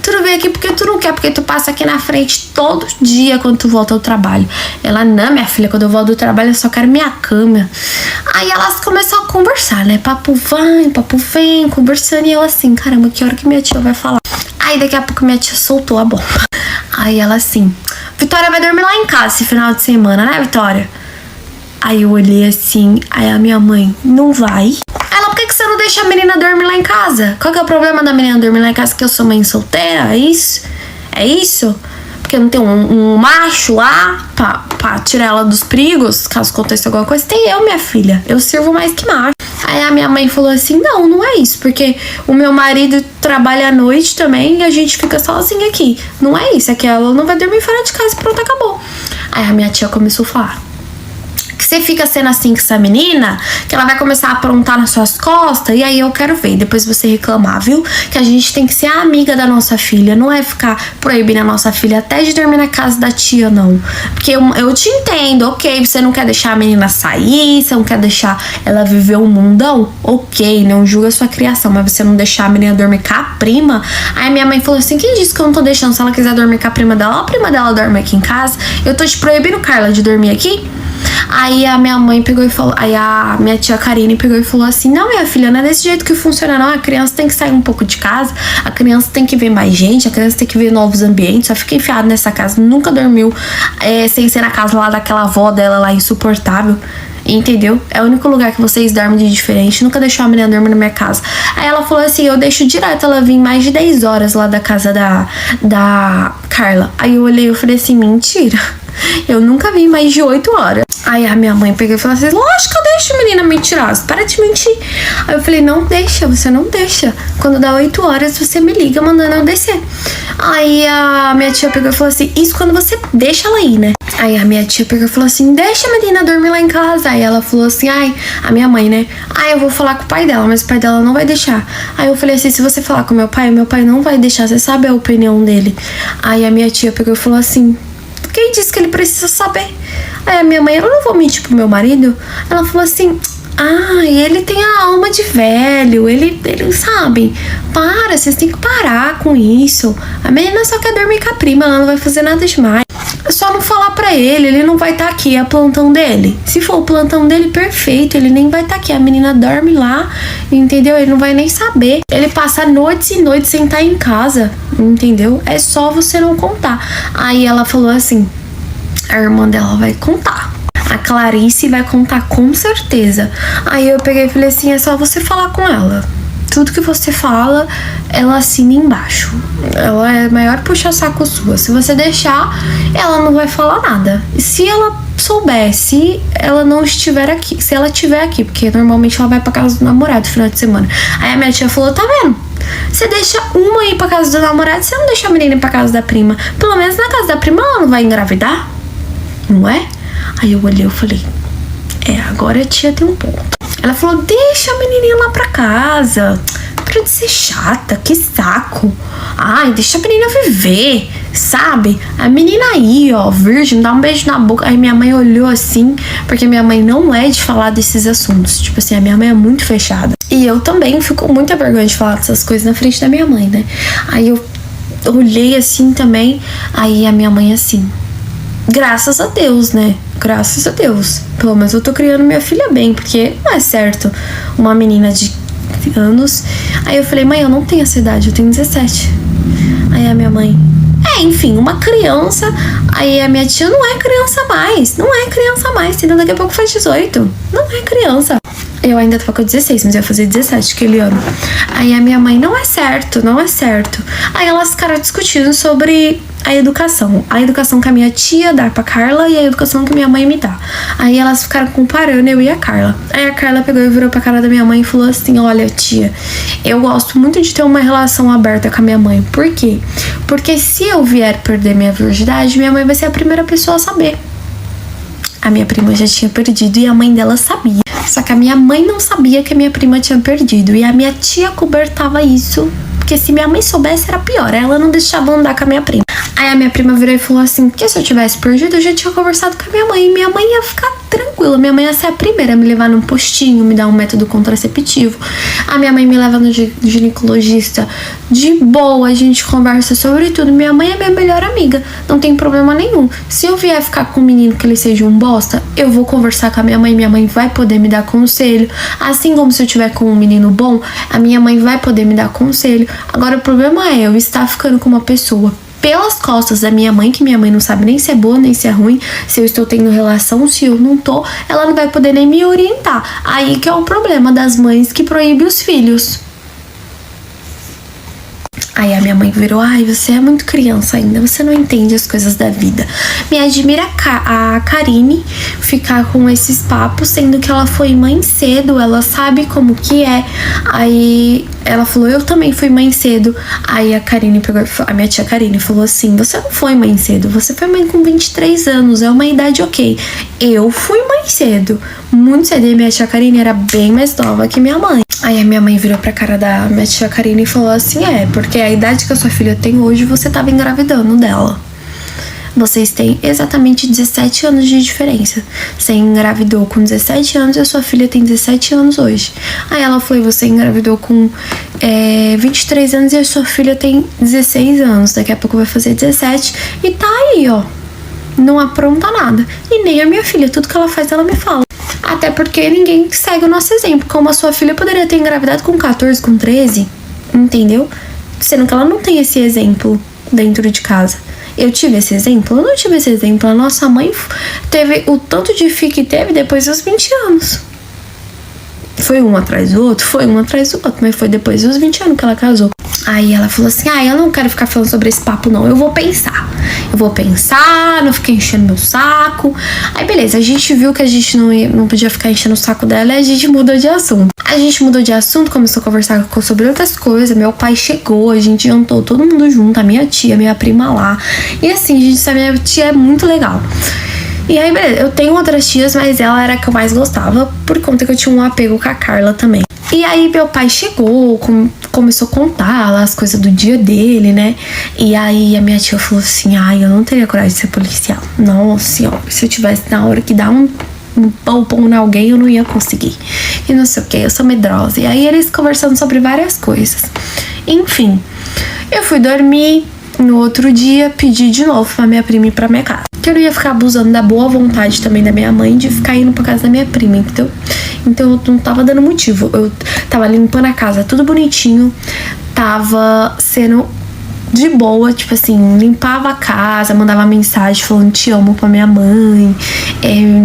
tu não veio aqui porque tu não quer, porque tu passa aqui na frente todo dia quando tu volta ao trabalho. Ela, não, minha filha, quando eu volto do trabalho eu só quero minha cama. Aí elas começaram a conversar, né, papo vai, papo vem, conversando. E eu assim, caramba, que hora que minha tia vai falar? Aí daqui a pouco minha tia soltou a bomba. Aí ela assim, Vitória vai dormir lá em casa esse final de semana, né, Vitória? Aí eu olhei assim, aí a minha mãe, não vai? Ela, por que você não deixa a menina dormir lá em casa? Qual que é o problema da menina dormir lá em casa? Que eu sou mãe solteira, é isso? É isso? Porque não tem um macho lá pra tirar ela dos perigos, caso aconteça alguma coisa? Tem eu, minha filha, eu sirvo mais que macho. Aí a minha mãe falou assim, não é isso, porque o meu marido trabalha à noite também e a gente fica sozinha aqui. Não é isso, é que ela não vai dormir fora de casa e pronto, acabou. Aí a minha tia começou a falar, que você fica sendo assim com essa menina, que ela vai começar a aprontar nas suas costas, e aí eu quero ver, depois você reclamar, viu? Que a gente tem que ser a amiga da nossa filha, não é ficar proibindo a nossa filha até de dormir na casa da tia, não. Porque eu te entendo, ok, você não quer deixar a menina sair, você não quer deixar ela viver um mundão, ok, não julga a sua criação, mas você não deixar a menina dormir com a prima. Aí minha mãe falou assim, quem disse que eu não tô deixando? Se ela quiser dormir com a prima dela, a prima dela dorme aqui em casa, eu tô te proibindo, Carla, de dormir aqui? Aí a minha mãe pegou e falou, aí a minha tia Karine pegou e falou assim, não, minha filha, não é desse jeito que funciona não, a criança tem que sair um pouco de casa, a criança tem que ver mais gente, a criança tem que ver novos ambientes, só fica enfiada nessa casa, nunca dormiu sem ser na casa lá daquela avó dela lá, insuportável. Entendeu? É o único lugar que vocês dormem de diferente. Nunca deixou a menina dormir na minha casa. Aí ela falou assim, eu deixo direto ela vir mais de 10 horas lá da casa da Carla. Aí eu olhei e falei assim, mentira, eu nunca vi mais de 8 horas. Aí a minha mãe pegou e falou assim, lógico que eu deixo, menina mentirosa, para de mentir. Aí eu falei, não deixa, você não deixa. Quando dá 8 horas você me liga mandando eu descer. Aí a minha tia pegou e falou assim, isso quando você deixa ela ir, né? Aí a minha tia pegou e falou assim, deixa a menina dormir lá em casa. Aí ela falou assim, a minha mãe, né? Eu vou falar com o pai dela, mas o pai dela não vai deixar. Aí eu falei assim, se você falar com o meu pai não vai deixar, você sabe a opinião dele. Aí a minha tia pegou e falou assim, quem disse que ele precisa saber? Aí a minha mãe, eu não vou mentir pro meu marido. Ela falou assim, ele tem a alma de velho, ele sabe, vocês têm que parar com isso. A menina só quer dormir com a prima, ela não vai fazer nada demais. É só não falar pra ele não vai estar aqui, é plantão dele. Se for o plantão dele, perfeito, ele nem vai estar aqui. A menina dorme lá, entendeu? Ele não vai nem saber. Ele passa noites e noites sem estar em casa, entendeu? É só você não contar. Aí ela falou assim, a irmã dela vai contar. A Clarice vai contar com certeza. Aí eu peguei e falei assim, é só você falar com ela. Tudo que você fala, ela assina embaixo. Ela é a maior puxa-saco sua. Se você deixar, ela não vai falar nada. E se ela souber, se ela não estiver aqui, se ela estiver aqui, porque normalmente ela vai pra casa do namorado no final de semana. Aí a minha tia falou, tá vendo? Você deixa uma ir pra casa do namorado, você não deixa a menina ir pra casa da prima. Pelo menos na casa da prima ela não vai engravidar, não é? Aí eu olhei e falei, agora a tia tem um ponto. Ela falou, deixa a menininha lá pra casa, para de ser chata, que saco. Deixa a menina viver, sabe? A menina aí, ó, virgem, dá um beijo na boca. Aí minha mãe olhou assim, porque minha mãe não é de falar desses assuntos. Tipo assim, a minha mãe é muito fechada. E eu também fico com muita vergonha de falar dessas coisas na frente da minha mãe, né? Aí eu olhei assim também, aí a minha mãe assim, graças a Deus, né? Graças a Deus. Pelo menos eu tô criando minha filha bem, porque não é certo uma menina de anos. Aí eu falei, mãe, eu não tenho essa idade, eu tenho 17. Aí a minha mãe, enfim, uma criança. Aí a minha tia, não é criança mais. Não é criança mais, entendeu? Daqui a pouco faz 18. Não é criança. Eu ainda tô com 16, mas eu ia fazer 17 aquele ano. Aí a minha mãe, não é certo, não é certo. Aí elas ficaram discutindo sobre a educação que a minha tia dá pra Carla e a educação que minha mãe me dá. Aí elas ficaram comparando eu e a Carla. Aí a Carla pegou e virou pra cara da minha mãe e falou assim, olha, tia, eu gosto muito de ter uma relação aberta com a minha mãe. Por quê? Porque se eu vier perder minha virgindade, minha mãe vai ser a primeira pessoa a saber. A minha prima já tinha perdido e a mãe dela sabia. Só que a minha mãe não sabia que a minha prima tinha perdido. E a minha tia cobertava isso porque se minha mãe soubesse era pior. Ela não deixava eu andar com a minha prima. Aí a minha prima virou e falou assim, porque se eu tivesse perdido, eu já tinha conversado com a minha mãe. E minha mãe ia ficar tranquila. Minha mãe ia ser a primeira a me levar num postinho, me dar um método contraceptivo. A minha mãe me leva no ginecologista de boa, a gente conversa sobre tudo. Minha mãe é minha melhor amiga, não tem problema nenhum. Se eu vier ficar com um menino que ele seja um bosta, eu vou conversar com a minha mãe vai poder me dar conselho. Assim como se eu tiver com um menino bom, a minha mãe vai poder me dar conselho. Agora o problema é eu estar ficando com uma pessoa pelas costas da minha mãe, que minha mãe não sabe nem se é boa, nem se é ruim, se eu estou tendo relação, se eu não tô, ela não vai poder nem me orientar. Aí que é o problema das mães que proíbem os filhos. Aí a minha mãe virou, ai, você é muito criança ainda, você não entende as coisas da vida. Me admira a Karine ficar com esses papos, sendo que ela foi mãe cedo, ela sabe como que é. Aí ela falou, eu também fui mãe cedo. Aí a Karine pegou, a minha tia Karine falou assim, você não foi mãe cedo, você foi mãe com 23 anos, é uma idade ok. Eu fui mãe cedo, muito cedo, e minha tia Karine era bem mais nova que minha mãe. Aí a minha mãe virou pra cara da minha tia Karine e falou assim, porque a idade que a sua filha tem hoje, você tava engravidando dela. Vocês têm exatamente 17 anos de diferença. Você engravidou com 17 anos e a sua filha tem 17 anos hoje. Aí ela falou, você engravidou com 23 anos e a sua filha tem 16 anos. Daqui a pouco vai fazer 17 e tá aí, ó. Não apronta nada. E nem a minha filha, tudo que ela faz, ela me fala. Até porque ninguém segue o nosso exemplo. Como a sua filha poderia ter engravidado com 14, com 13, entendeu? Sendo que ela não tem esse exemplo dentro de casa. Eu tive esse exemplo? Eu não tive esse exemplo. A nossa mãe teve o tanto de filho que teve depois dos 20 anos. Foi um atrás do outro? Foi um atrás do outro, mas foi depois dos 20 anos que ela casou. Aí ela falou assim, eu não quero ficar falando sobre esse papo não, eu vou pensar, não fiquei enchendo meu saco. Aí beleza, a gente viu que a gente não podia ficar enchendo o saco dela e a gente mudou de assunto. A gente mudou de assunto, começou a conversar sobre outras coisas, meu pai chegou, a gente jantou todo mundo junto, a minha tia, minha prima lá. E assim, gente, essa minha tia é muito legal. E aí, beleza, eu tenho outras tias, mas ela era a que eu mais gostava, por conta que eu tinha um apego com a Carla também. E aí, meu pai chegou, começou a contar lá as coisas do dia dele, né? E aí, a minha tia falou assim, eu não teria coragem de ser policial. Nossa senhora, se eu tivesse na hora que dá um pão em alguém, eu não ia conseguir. E não sei o que, eu sou medrosa. E aí, eles conversando sobre várias coisas. Enfim, eu fui dormir. No outro dia, pedi de novo pra minha prima ir pra minha casa. Que eu não ia ficar abusando da boa vontade também da minha mãe de ficar indo pra casa da minha prima, entendeu? Então eu não tava dando motivo. Eu tava limpando a casa tudo bonitinho. Tava sendo de boa, tipo assim, limpava a casa, mandava mensagem falando te amo pra minha mãe.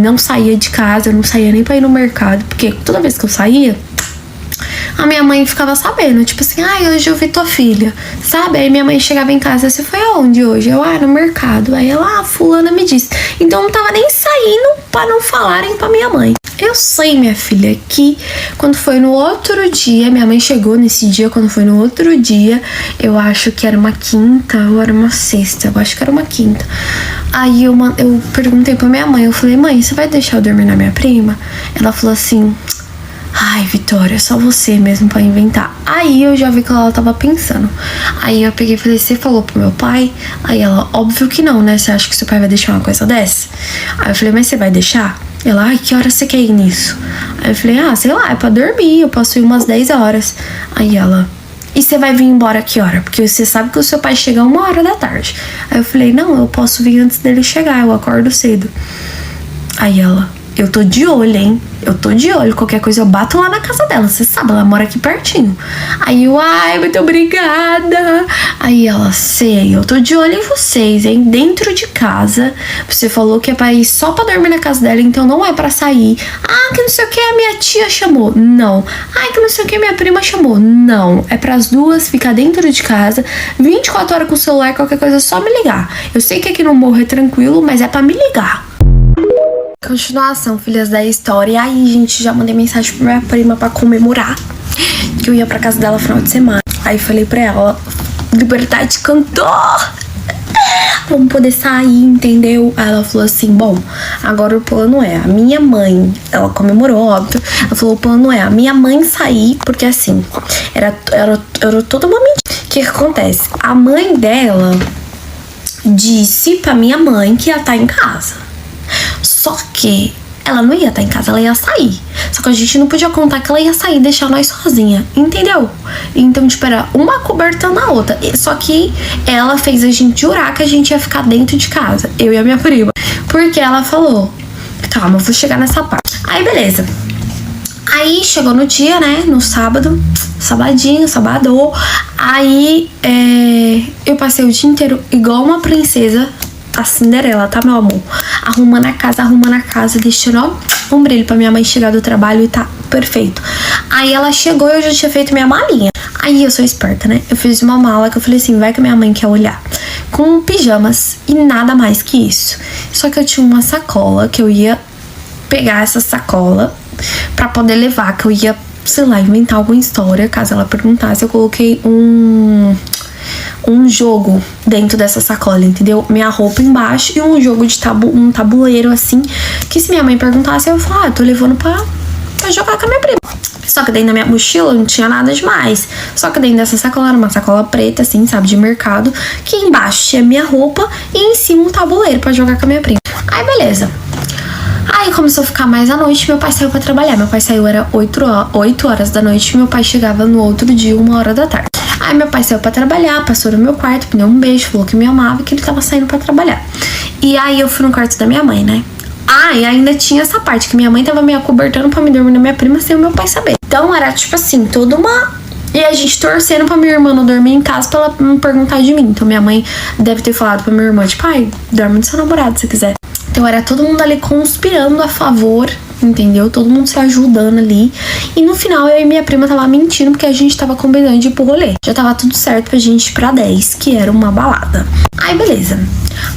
Não saía de casa, eu não saía nem pra ir no mercado. Porque toda vez que eu saía, a minha mãe ficava sabendo, tipo assim, hoje eu vi tua filha, sabe? Aí minha mãe chegava em casa, você foi aonde hoje? Eu, no mercado. Aí ela, fulana me disse. Então eu não tava nem saindo pra não falarem pra minha mãe. Eu sei, minha filha, que quando foi no outro dia, minha mãe chegou nesse dia, quando foi no outro dia, eu acho que era uma quinta ou era uma sexta, eu acho que era uma quinta. Aí eu perguntei pra minha mãe, eu falei, mãe, você vai deixar eu dormir na minha prima? Ela falou assim, ai, Vitória, só você mesmo pra inventar. Aí eu já vi que ela tava pensando. Aí eu peguei e falei, você falou pro meu pai? Aí ela, óbvio que não, né? Você acha que seu pai vai deixar uma coisa dessa? Aí eu falei, mas você vai deixar? Ela, que hora você quer ir nisso? Aí eu falei, sei lá, é pra dormir, eu posso ir umas 10 horas. Aí ela, e você vai vir embora que hora? Porque você sabe que o seu pai chega 1h da tarde. Aí eu falei, não, eu posso vir antes dele chegar, eu acordo cedo. Aí ela, eu tô de olho, hein? Eu tô de olho. Qualquer coisa eu bato lá na casa dela. Você sabe, ela mora aqui pertinho. Aí eu, muito obrigada. Aí ela, sei, eu tô de olho em vocês, hein? Dentro de casa. Você falou que é pra ir só pra dormir na casa dela, então não é pra sair. Que não sei o que a minha tia chamou. Não. Que não sei o que minha prima chamou. Não. É pras duas ficar dentro de casa, 24 horas com o celular, qualquer coisa é só me ligar. Eu sei que aqui no morro é tranquilo, mas é pra me ligar. Continuação, filhas da história. E aí, gente, já mandei mensagem pra minha prima pra comemorar que eu ia pra casa dela no final de semana. Aí falei pra ela, Liberdade cantou, vamos poder sair, entendeu? Aí ela falou assim, bom, agora o plano é a minha mãe, ela comemorou, óbvio. Ela falou, o plano é a minha mãe sair, porque assim, era toda uma mentira. que acontece? A mãe dela disse pra minha mãe que ia estar em casa. Só que ela não ia estar em casa, ela ia sair. Só que a gente não podia contar que ela ia sair e deixar nós sozinha, entendeu? Então, tipo, era uma cobertando a outra. Só que ela fez a gente jurar que a gente ia ficar dentro de casa, eu e a minha prima. Porque ela falou, calma, eu vou chegar nessa parte. Aí, beleza. Aí, chegou no dia, né, no sábado, sabadão. Aí, eu passei o dia inteiro igual uma princesa, a Cinderela, tá, meu amor? Arrumando a casa, deixando, ó, um brilho pra minha mãe chegar do trabalho e tá perfeito. Aí ela chegou e eu já tinha feito minha malinha. Aí eu sou esperta, né? Eu fiz uma mala que eu falei assim, vai que minha mãe quer olhar. Com pijamas e nada mais que isso. Só que eu tinha uma sacola que eu ia pegar essa sacola pra poder levar, que eu ia, sei lá, inventar alguma história. Caso ela perguntasse, eu coloquei um jogo dentro dessa sacola, entendeu? Minha roupa embaixo e um jogo de um tabuleiro, assim, que se minha mãe perguntasse, eu ia falar, tô levando pra jogar com a minha prima. Só que dentro da minha mochila não tinha nada demais. Só que dentro dessa sacola era uma sacola preta, assim, sabe, de mercado, que embaixo tinha minha roupa e em cima um tabuleiro pra jogar com a minha prima. Aí, beleza. Aí começou a ficar mais à noite, meu pai saiu pra trabalhar. Meu pai saiu, era 8 horas da noite, meu pai chegava no outro dia, 1h da tarde. Aí meu pai saiu pra trabalhar, passou no meu quarto, me deu um beijo, falou que me amava e que ele tava saindo pra trabalhar. E aí eu fui no quarto da minha mãe, né? Ah, e ainda tinha essa parte que minha mãe tava me acobertando pra me dormir na minha prima sem o meu pai saber. Então era tipo assim, toda uma... E a gente torcendo pra minha irmã não dormir em casa pra ela não perguntar de mim. Então minha mãe deve ter falado pra minha irmã, tipo, ai, dorme do seu namorado se quiser. Então era todo mundo ali conspirando a favor, entendeu? Todo mundo se ajudando ali. E no final eu e minha prima tava mentindo porque a gente tava combinando de ir pro rolê. Já tava tudo certo pra gente ir pra 10, que era uma balada. Aí beleza.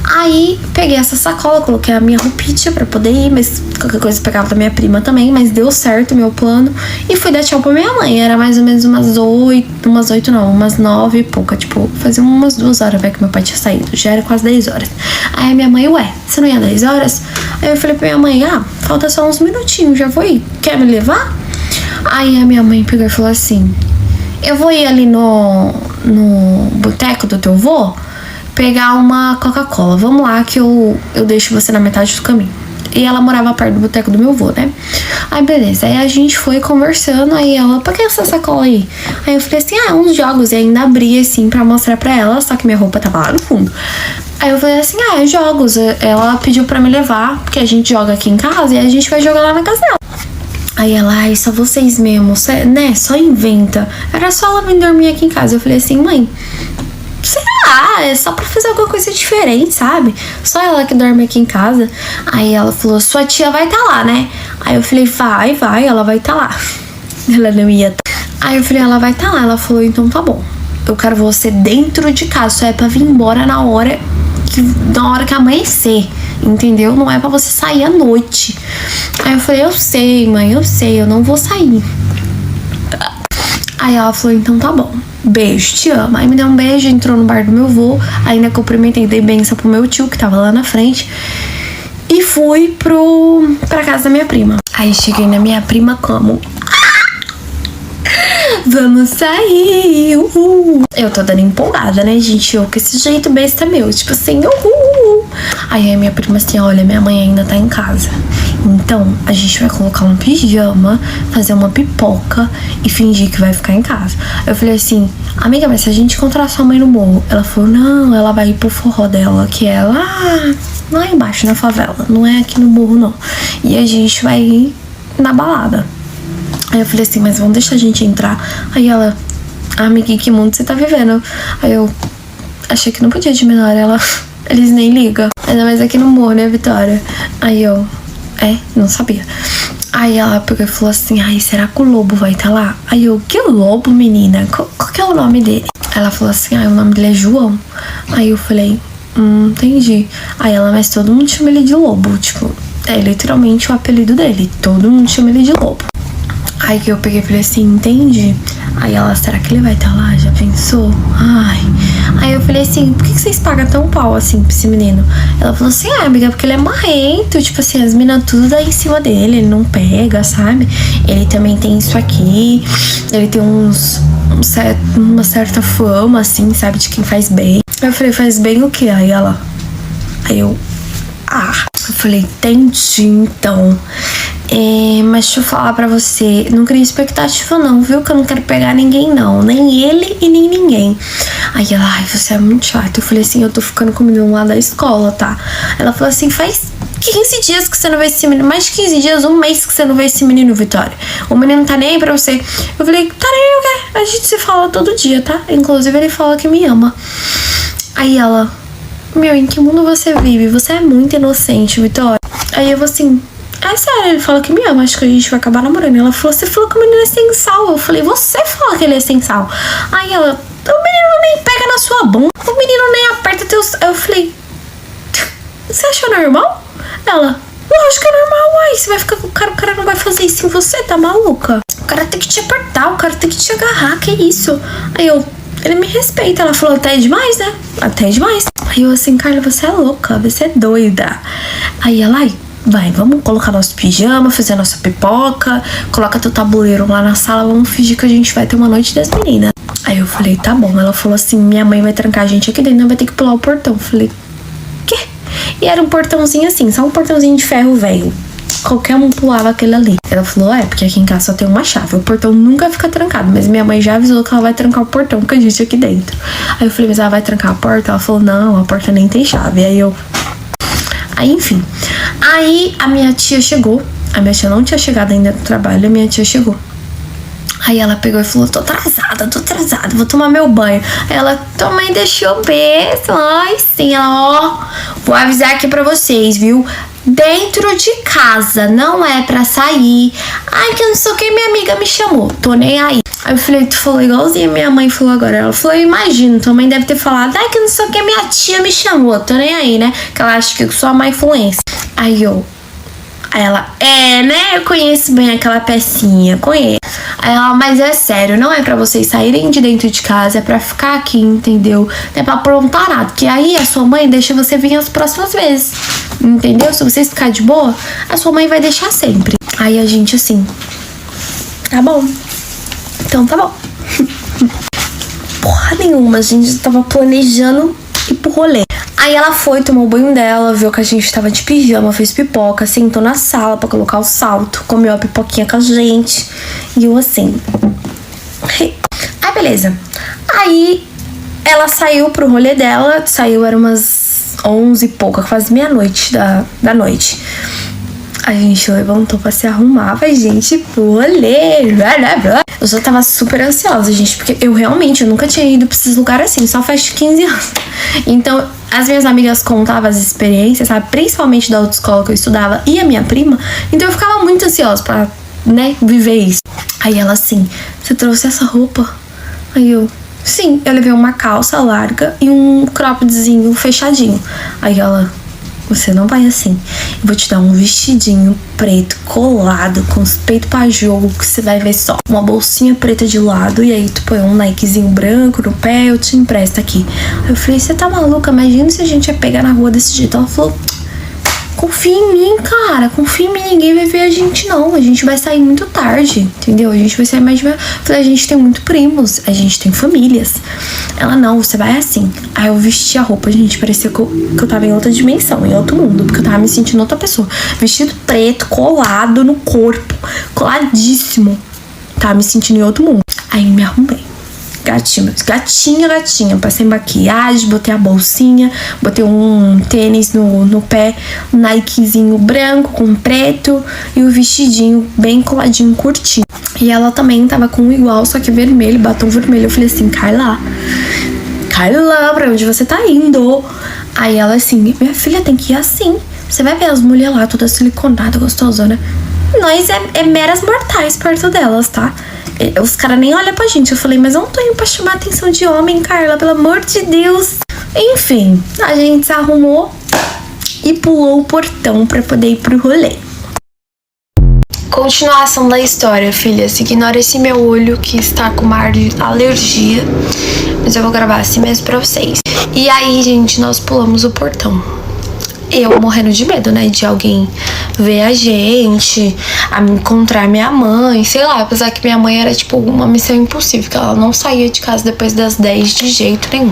Aí peguei essa sacola, coloquei a minha roupinha pra poder ir, mas qualquer coisa eu pegava da minha prima também, mas deu certo o meu plano. E fui dar tchau pra minha mãe. Era mais ou menos umas 9 e pouca. Tipo, fazia umas 2 horas, que meu pai tinha saído. Já era quase 10 horas. Aí a minha mãe, ué, você não ia 10 horas? Aí eu falei pra minha mãe, falta só uns minutinhos, já vou ir. Quer me levar? Aí a minha mãe pegou e falou assim, eu vou ir ali no boteco do teu vô pegar uma Coca-Cola. Vamos lá que eu deixo você na metade do caminho. E ela morava perto do boteco do meu vô, né? Aí beleza, aí a gente foi conversando. Aí ela, pra que essa sacola aí? Aí eu falei assim, uns jogos. E ainda abri assim pra mostrar pra ela, só que minha roupa tava lá no fundo. Aí eu falei assim, jogos. Ela pediu pra me levar, porque a gente joga aqui em casa e a gente vai jogar lá na casa dela. Aí ela, só vocês mesmo, né? Só inventa. Era só ela vir dormir aqui em casa. Eu falei assim, mãe, sei lá, é só pra fazer alguma coisa diferente, sabe? Só ela que dorme aqui em casa. Aí ela falou, sua tia vai tá lá, né? Aí eu falei, vai, ela vai tá lá. Ela não ia. Aí eu falei, ela vai tá lá. Ela falou, então tá bom. Eu quero você dentro de casa, só é pra vir embora na hora que amanhecer, entendeu? Não é pra você sair à noite. Aí eu falei, eu sei, mãe, eu não vou sair. Aí ela falou, então tá bom, beijo, te amo. Aí me deu um beijo, entrou no bar do meu vô, ainda cumprimentei, dei benção pro meu tio que tava lá na frente e fui pra casa da minha prima. Aí cheguei na minha prima como... Vamos sair, uhul. Eu tô dando empolgada, né, gente? Eu com esse jeito besta meu, tipo assim, uhul. Aí a minha prima assim, olha, minha mãe ainda tá em casa, então a gente vai colocar um pijama, fazer uma pipoca e fingir que vai ficar em casa. Eu falei assim, amiga, mas se a gente encontrar sua mãe no morro? Ela falou, não, ela vai ir pro forró dela, que é lá embaixo na favela, não é aqui no morro não. E a gente vai ir na balada. Aí eu falei assim, mas vão deixar a gente entrar? Aí ela, amiga, que mundo você tá vivendo? Aí eu achei que não podia de menor. Ela, eles nem ligam. Ainda mais aqui no morro, né, Vitória? Aí eu, não sabia. Aí ela pegou e falou assim, será que o Lobo vai estar lá? Aí eu, que Lobo, menina? Qual que é o nome dele? Aí ela falou assim, o nome dele é João. Aí eu falei, entendi. Aí ela, mas todo mundo chama ele de Lobo. Tipo, é literalmente o apelido dele. Todo mundo chama ele de Lobo. Aí que eu peguei e falei assim, entendi. Aí ela, será que ele vai estar lá? Já pensou? Ai. Aí eu falei assim, por que vocês pagam tão pau assim pra esse menino? Ela falou assim, amiga, porque ele é marrento. Tipo assim, as minas tudo dá em cima dele, ele não pega, sabe? Ele também tem isso aqui. Ele tem uma certa fama, assim, sabe? De quem faz bem. Aí eu falei, faz bem o quê? Aí ela... Aí eu falei, entendi, então. Mas deixa eu falar pra você, não cria expectativa não, viu? Que eu não quero pegar ninguém não, nem ele e nem ninguém. Aí ela, ai, você é muito chato. Eu falei assim, eu tô ficando com o menino lá da escola, tá? Ela falou assim, faz 15 dias que você não vê esse menino, mais de 15 dias, um mês que você não vê esse menino, Vitória. O menino tá nem aí pra você. Eu falei, tá nem aí o quê? A gente se fala todo dia, tá? Inclusive ele fala que me ama. Aí ela, meu, em que mundo você vive? Você é muito inocente, Vitória. Aí eu assim, é sério, ele fala que me ama, acho que a gente vai acabar namorando. Ela falou, você falou que o menino é sem sal. Eu falei, você fala que ele é sem sal. Aí ela, o menino nem pega na sua bunda, o menino nem aperta teus... Eu falei, você achou normal? Ela, lógico que é normal, uai, você vai ficar com o cara não vai fazer isso em você, tá maluca? O cara tem que te apertar, o cara tem que te agarrar, que isso? Aí eu, ele me respeita. Ela falou, até é demais, né? Até é demais. Aí eu assim, Carla, você é louca, você é doida. Aí ela, ai, vai, vamos colocar nosso pijama, fazer a nossa pipoca, coloca teu tabuleiro lá na sala, vamos fingir que a gente vai ter uma noite das meninas. Aí eu falei, tá bom. Ela falou assim, minha mãe vai trancar a gente aqui dentro, vai ter que pular o portão. Eu falei, quê? E era um portãozinho assim, só um portãozinho de ferro velho. Qualquer um pulava aquele ali. Ela falou, porque aqui em casa só tem uma chave, o portão nunca fica trancado, mas minha mãe já avisou que ela vai trancar o portão com a gente aqui dentro. Aí eu falei, mas ela vai trancar a porta? Ela falou, não, a porta nem tem chave. Aí enfim, aí a minha tia chegou. A minha tia não tinha chegado ainda do trabalho, a minha tia chegou. Aí ela pegou e falou, tô atrasada, vou tomar meu banho. Aí ela, tua mãe deixou beijo. Ai, sim, ela, vou avisar aqui pra vocês, viu? Dentro de casa, não é pra sair. Ai, que eu não sei o que, minha amiga me chamou, tô nem aí. Aí eu falei, tu falou igualzinho a minha mãe falou agora. Ela falou, eu imagino, tua mãe deve ter falado, ai, que eu não sei o que, minha tia me chamou, tô nem aí, né? Que ela acha que eu sou a má influência. Aí ela, né? Eu conheço bem aquela pecinha, conheço. Aí ela, mas é sério, não é pra vocês saírem de dentro de casa, é pra ficar aqui, entendeu? Não é pra aprontar nada, porque aí a sua mãe deixa você vir as próximas vezes, entendeu? Se vocês ficarem de boa, a sua mãe vai deixar sempre. Aí a gente assim, tá bom. Então tá bom. Porra nenhuma, a gente tava planejando ir pro rolê. Aí ela foi, tomou o banho dela, viu que a gente tava de pijama, fez pipoca, sentou na sala pra colocar o salto, comeu a pipoquinha com a gente. E eu assim... Aí beleza. Aí ela saiu pro rolê dela, era umas 11 e pouca, quase meia-noite da noite. A gente levantou pra se arrumar, vai, gente, pro rolê, blá, blá, blá. Eu já tava super ansiosa, gente, porque eu nunca tinha ido pra esses lugares assim, só faz 15 anos. Então, as minhas amigas contavam as experiências, sabe, principalmente da autoescola que eu estudava, e a minha prima, então eu ficava muito ansiosa pra, né, viver isso. Aí ela assim, você trouxe essa roupa? Aí eu, sim, eu levei uma calça larga e um croppedzinho fechadinho. Aí ela... Você não vai assim. Eu vou te dar um vestidinho preto colado com os peitos pra jogo, que você vai ver só. Uma bolsinha preta de lado, e aí tu põe um Nikezinho branco no pé, eu te empresto aqui. Aí eu falei, você tá maluca? Imagina se a gente ia pegar na rua desse jeito. Ela falou, confia em mim, cara, confia em mim, ninguém vai ver a gente não, a gente vai sair muito tarde, entendeu? A gente vai sair mais de... Eu falei, a gente tem muito primos, a gente tem famílias. Ela, não, você vai assim. Aí eu vesti a roupa, gente, parecia que eu tava em outra dimensão, em outro mundo, porque eu tava me sentindo outra pessoa. Vestido preto, colado no corpo, coladíssimo. Tava me sentindo em outro mundo. Aí me arrumei. Gatinha, passei maquiagem, botei a bolsinha, botei um tênis no pé, um Nikezinho branco com preto e o vestidinho bem coladinho, curtinho. E ela também tava com igual, só que vermelho, batom vermelho. Eu falei assim, Carla, pra onde você tá indo? Aí ela assim, minha filha, tem que ir assim. Você vai ver as mulheres lá, toda siliconada, gostosona. Nós é meras mortais perto delas, tá? Os caras nem olham pra gente. Eu falei, mas eu não tô indo pra chamar a atenção de homem, Carla, pelo amor de Deus. Enfim, a gente se arrumou e pulou o portão pra poder ir pro rolê. Continuação da história, filhas. Ignora esse meu olho que está com uma alergia. Mas eu vou gravar assim mesmo pra vocês. E aí, gente, nós pulamos o portão. Eu morrendo de medo, né? De alguém ver a gente, a encontrar minha mãe, sei lá. Apesar que minha mãe era tipo uma missão impossível, que ela não saía de casa depois das 10 de jeito nenhum.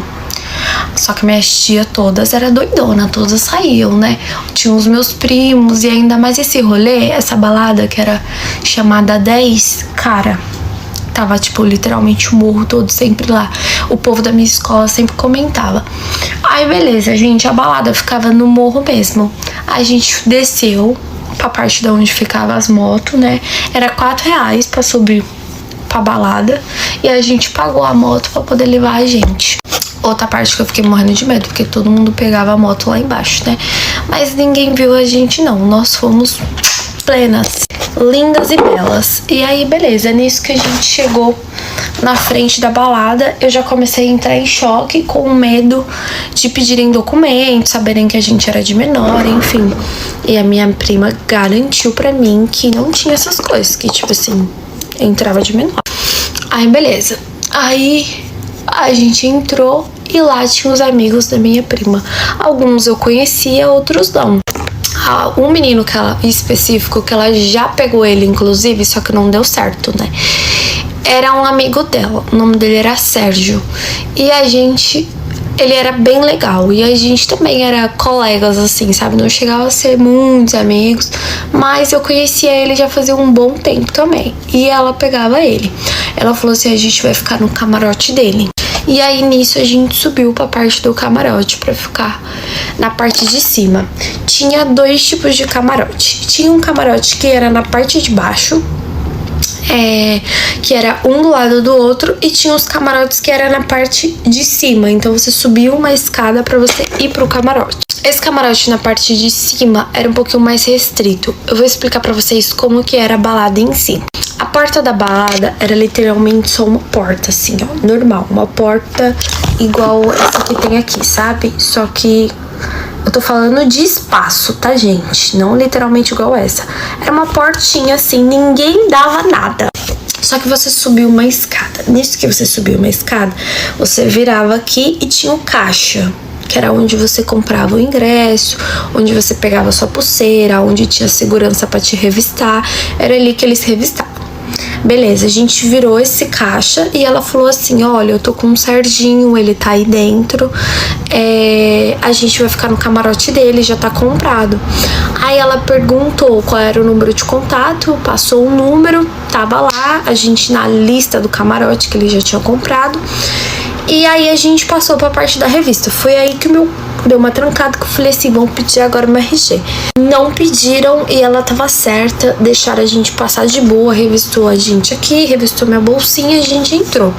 Só que minhas tias todas eram doidonas, todas saíam, né? Tinha os meus primos e ainda mais esse rolê, essa balada que era chamada 10, cara, tava tipo literalmente o morro todo sempre lá. O povo da minha escola sempre comentava. Aí beleza, gente, a balada ficava no morro mesmo. A gente desceu pra parte de onde ficava as motos, né? Era R$4 pra subir pra balada e a gente pagou a moto pra poder levar a gente. Outra parte que eu fiquei morrendo de medo, porque todo mundo pegava a moto lá embaixo, né? Mas ninguém viu a gente, não. Nós fomos plenas, lindas e belas. E aí, beleza, nisso que a gente chegou na frente da balada, eu já comecei a entrar em choque, com medo de pedirem documentos, saberem que a gente era de menor, enfim. E a minha prima garantiu pra mim que não tinha essas coisas, que tipo assim, entrava de menor. Aí, beleza. Aí a gente entrou e lá tinha os amigos da minha prima. Alguns eu conhecia, outros não. Um menino que ela, em específico, que ela já pegou ele, inclusive, só que não deu certo, né? Era um amigo dela, o nome dele era Sérgio. E ele era bem legal. E a gente também era colegas, assim, sabe? Não chegava a ser muitos amigos, mas eu conhecia ele já fazia um bom tempo também. E ela pegava ele. Ela falou assim, a gente vai ficar no camarote dele. E aí, nisso, a gente subiu pra parte do camarote pra ficar na parte de cima. Tinha 2 tipos de camarote. Tinha um camarote que era na parte de baixo, que era um do lado do outro, e tinha os camarotes que era na parte de cima. Então, você subia uma escada pra você ir pro camarote. Esse camarote na parte de cima era um pouquinho mais restrito. Eu vou explicar pra vocês como que era a balada em si. A porta da balada era literalmente só uma porta, assim, ó, normal. Uma porta igual essa que tem aqui, sabe? Só que eu tô falando de espaço, tá, gente? Não literalmente igual essa. Era uma portinha, assim, ninguém dava nada. Só que você subiu uma escada. Nisso que você subiu uma escada, você virava aqui e tinha um caixa, que era onde você comprava o ingresso, onde você pegava sua pulseira, onde tinha segurança pra te revistar. Era ali que eles revistavam. Beleza, a gente virou esse caixa e ela falou assim, olha, eu tô com um Serginho, ele tá aí dentro, a gente vai ficar no camarote dele, já tá comprado. Aí ela perguntou qual era o número de contato, passou o número, tava lá, a gente na lista do camarote que ele já tinha comprado. E aí a gente passou pra parte da revista. Foi aí que o meu deu uma trancada, que eu falei assim, vão pedir agora uma RG. Não pediram e ela tava certa, deixaram a gente passar de boa, revistou a gente aqui, revistou minha bolsinha e a gente entrou.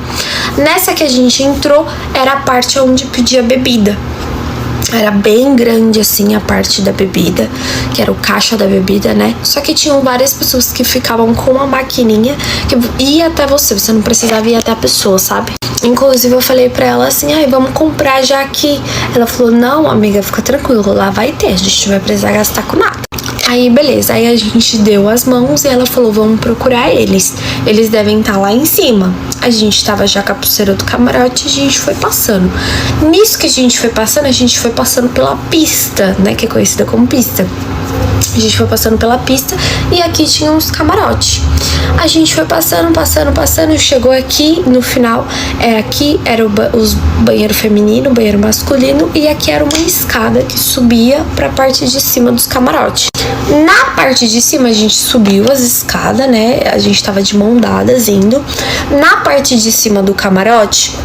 Nessa que a gente entrou, era a parte onde pedia bebida. Era bem grande, assim, a parte da bebida, que era o caixa da bebida, né? Só que tinham várias pessoas que ficavam com uma maquininha que ia até você não precisava ir até a pessoa, sabe? Inclusive, eu falei pra ela assim, vamos comprar já aqui. Ela falou, não, amiga, fica tranquilo, lá vai ter, a gente não vai precisar gastar com nada. Aí, beleza, aí a gente deu as mãos e ela falou, vamos procurar eles. Eles devem estar lá em cima. A gente tava já com a pulseira do camarote e a gente foi passando. Nisso que a gente foi passando pela pista, né, que é conhecida como pista. A gente foi passando pela pista e aqui tinha uns camarotes. A gente foi passando, chegou aqui no final. Aqui era os banheiro feminino, banheiro masculino, e aqui era uma escada que subia pra parte de cima dos camarotes. Na parte de cima a gente subiu as escadas, né? A gente tava de mão dadas indo. Na parte de cima do camarote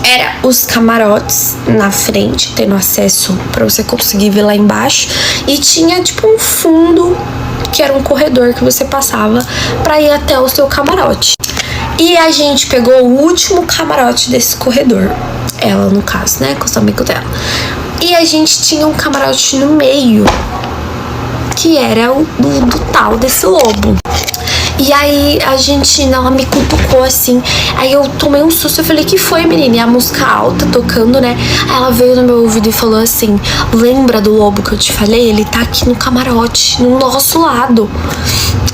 era os camarotes na frente, tendo acesso pra você conseguir ver lá embaixo. E tinha tipo um fundo, que era um corredor que você passava pra ir até o seu camarote. E a gente pegou o último camarote desse corredor. Ela, no caso, né? Com os amigos dela. E a gente tinha um camarote no meio, que era o do tal desse lobo. E aí ela me cutucou assim. Aí eu tomei um susto, eu falei, que foi, menina? E a música alta tocando, né? Aí ela veio no meu ouvido e falou assim: lembra do lobo que eu te falei? Ele tá aqui no camarote, no nosso lado.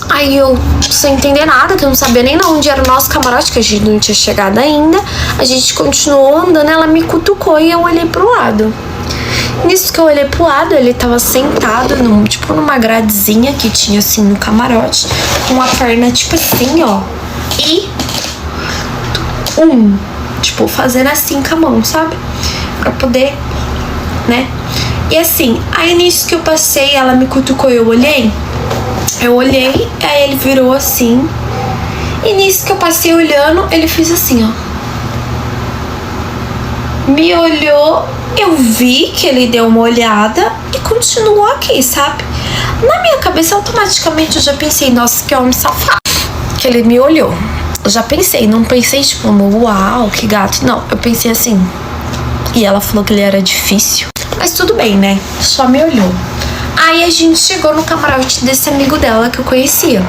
Aí eu, sem entender nada, que eu não sabia nem onde era o nosso camarote, que a gente não tinha chegado ainda. A gente continuou andando, ela me cutucou e eu olhei pro lado. Nisso que eu olhei pro lado, ele tava sentado numa gradezinha que tinha assim no camarote, com a perna tipo assim, ó. E tipo, fazendo assim com a mão, sabe? Pra poder, né? E assim, aí nisso que eu passei, ela me cutucou e eu olhei, aí ele virou assim. E nisso que eu passei olhando, ele fez assim, ó. Me olhou, eu vi que ele deu uma olhada e continuou aqui, sabe? Na minha cabeça, automaticamente, eu já pensei, nossa, que homem safado. Que ele me olhou. Eu já pensei, não pensei tipo, uau, que gato. Não, eu pensei assim. E ela falou que ele era difícil. Mas tudo bem, né? Só me olhou. Aí a gente chegou no camarote desse amigo dela que eu conhecia.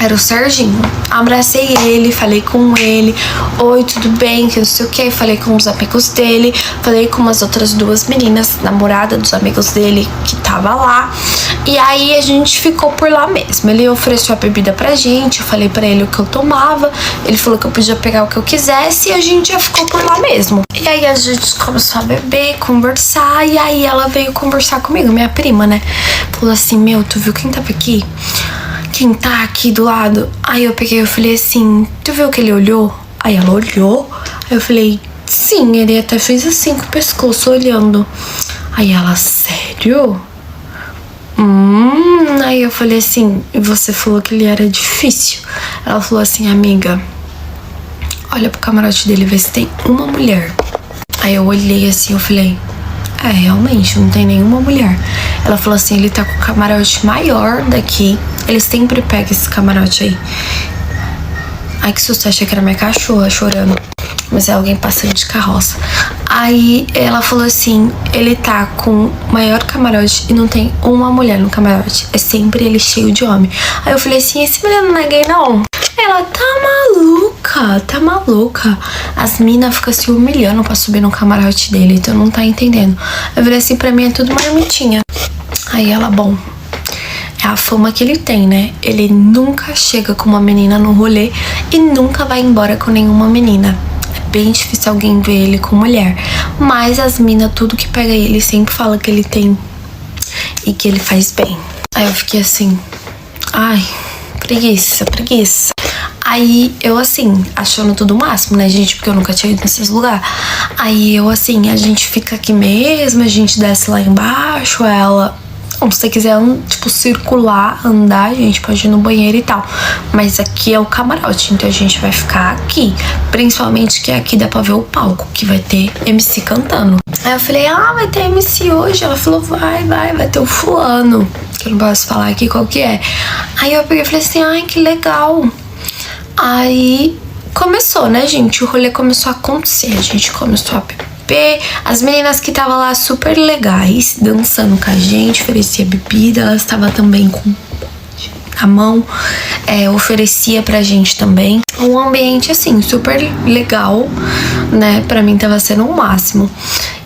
Era o Serginho. Abracei ele, falei com ele. Oi, tudo bem? Que não sei o que. Falei com os amigos dele. Falei com umas outras duas meninas, namorada dos amigos dele, que tava lá. E aí a gente ficou por lá mesmo. Ele ofereceu a bebida pra gente. Eu falei pra ele o que eu tomava. Ele falou que eu podia pegar o que eu quisesse. E a gente já ficou por lá mesmo. E aí a gente começou a beber, conversar. E aí ela veio conversar comigo, minha prima, né? Falou assim, meu, tu viu quem tava aqui? Quem tá aqui do lado? Aí eu peguei e falei assim, tu viu que ele olhou? Aí ela olhou. Aí eu falei, sim, ele até fez assim com o pescoço olhando. Aí ela, sério? Aí eu falei assim, e você falou que ele era difícil. Ela falou assim, amiga, olha pro camarote dele, vê se tem uma mulher. Aí eu olhei assim, eu falei, realmente, não tem nenhuma mulher. Ela falou assim, ele tá com o camarote maior daqui. Eles sempre pegam esse camarote aí. Ai, que susto, achei que era minha cachorra chorando. Mas é alguém passando de carroça. Aí ela falou assim, ele tá com o maior camarote e não tem uma mulher no camarote. É sempre ele cheio de homem. Aí eu falei assim, esse menino não é gay não? Ela, tá maluca. As minas ficam se humilhando pra subir no camarote dele, então não tá entendendo. Eu falei assim, pra mim é tudo marmitinha. Aí ela, bom, é a fama que ele tem, né? Ele nunca chega com uma menina no rolê e nunca vai embora com nenhuma menina. É bem difícil alguém ver ele com mulher. Mas as minas, tudo que pega ele, sempre fala que ele tem e que ele faz bem. Aí eu fiquei assim, ai, preguiça. Aí eu assim, achando tudo o máximo, né, gente? Porque eu nunca tinha ido nesses lugares. Aí eu assim, a gente fica aqui mesmo, a gente desce lá embaixo, ela... Se você quiser, tipo, circular, andar, a gente pode ir no banheiro e tal. Mas aqui é o camarote, então a gente vai ficar aqui. Principalmente que aqui dá pra ver o palco, que vai ter MC cantando. Aí eu falei, vai ter MC hoje? Ela falou, vai ter o fulano. Que eu não posso falar aqui qual que é. Aí eu peguei e falei assim, ai, que legal. Aí começou, né, gente? O rolê começou a acontecer. A gente começou a beber. As meninas que estavam lá super legais, dançando com a gente, oferecia bebida, elas estavam também com a mão, oferecia pra gente também. Um ambiente assim, super legal, né? Pra mim tava sendo o máximo.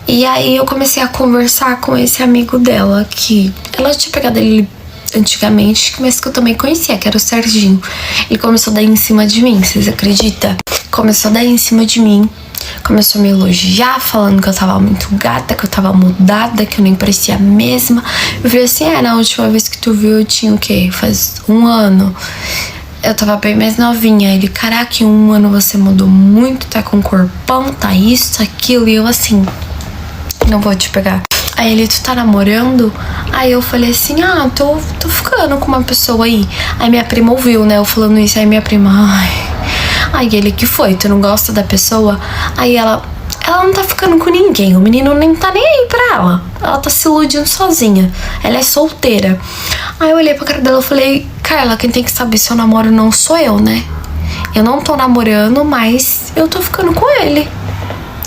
E aí eu comecei a conversar com esse amigo dela, que ela tinha pegado ele antigamente, mas que eu também conhecia, que era o Serginho. Ele começou a dar em cima de mim, vocês acreditam? Começou a dar em cima de mim. Começou a me elogiar, falando que eu tava muito gata, que eu tava mudada, que eu nem parecia a mesma. Eu falei assim, na última vez que tu viu eu tinha o quê? Faz 1 ano. Eu tava bem mais novinha. Ele, caraca, em 1 ano você mudou muito, tá com corpão, tá isso, aquilo. E eu assim, não vou te pegar. Aí ele, tu tá namorando? Aí eu falei assim, tô ficando com uma pessoa aí. Aí minha prima ouviu, né, eu falando isso. Aí minha prima, Aí ele, que foi? Tu não gosta da pessoa? Aí ela não tá ficando com ninguém. O menino nem tá nem aí pra ela. Ela tá se iludindo sozinha. Ela é solteira. Aí eu olhei pra cara dela e falei, Carla, quem tem que saber se eu namoro não sou eu, né? Eu não tô namorando, mas eu tô ficando com ele.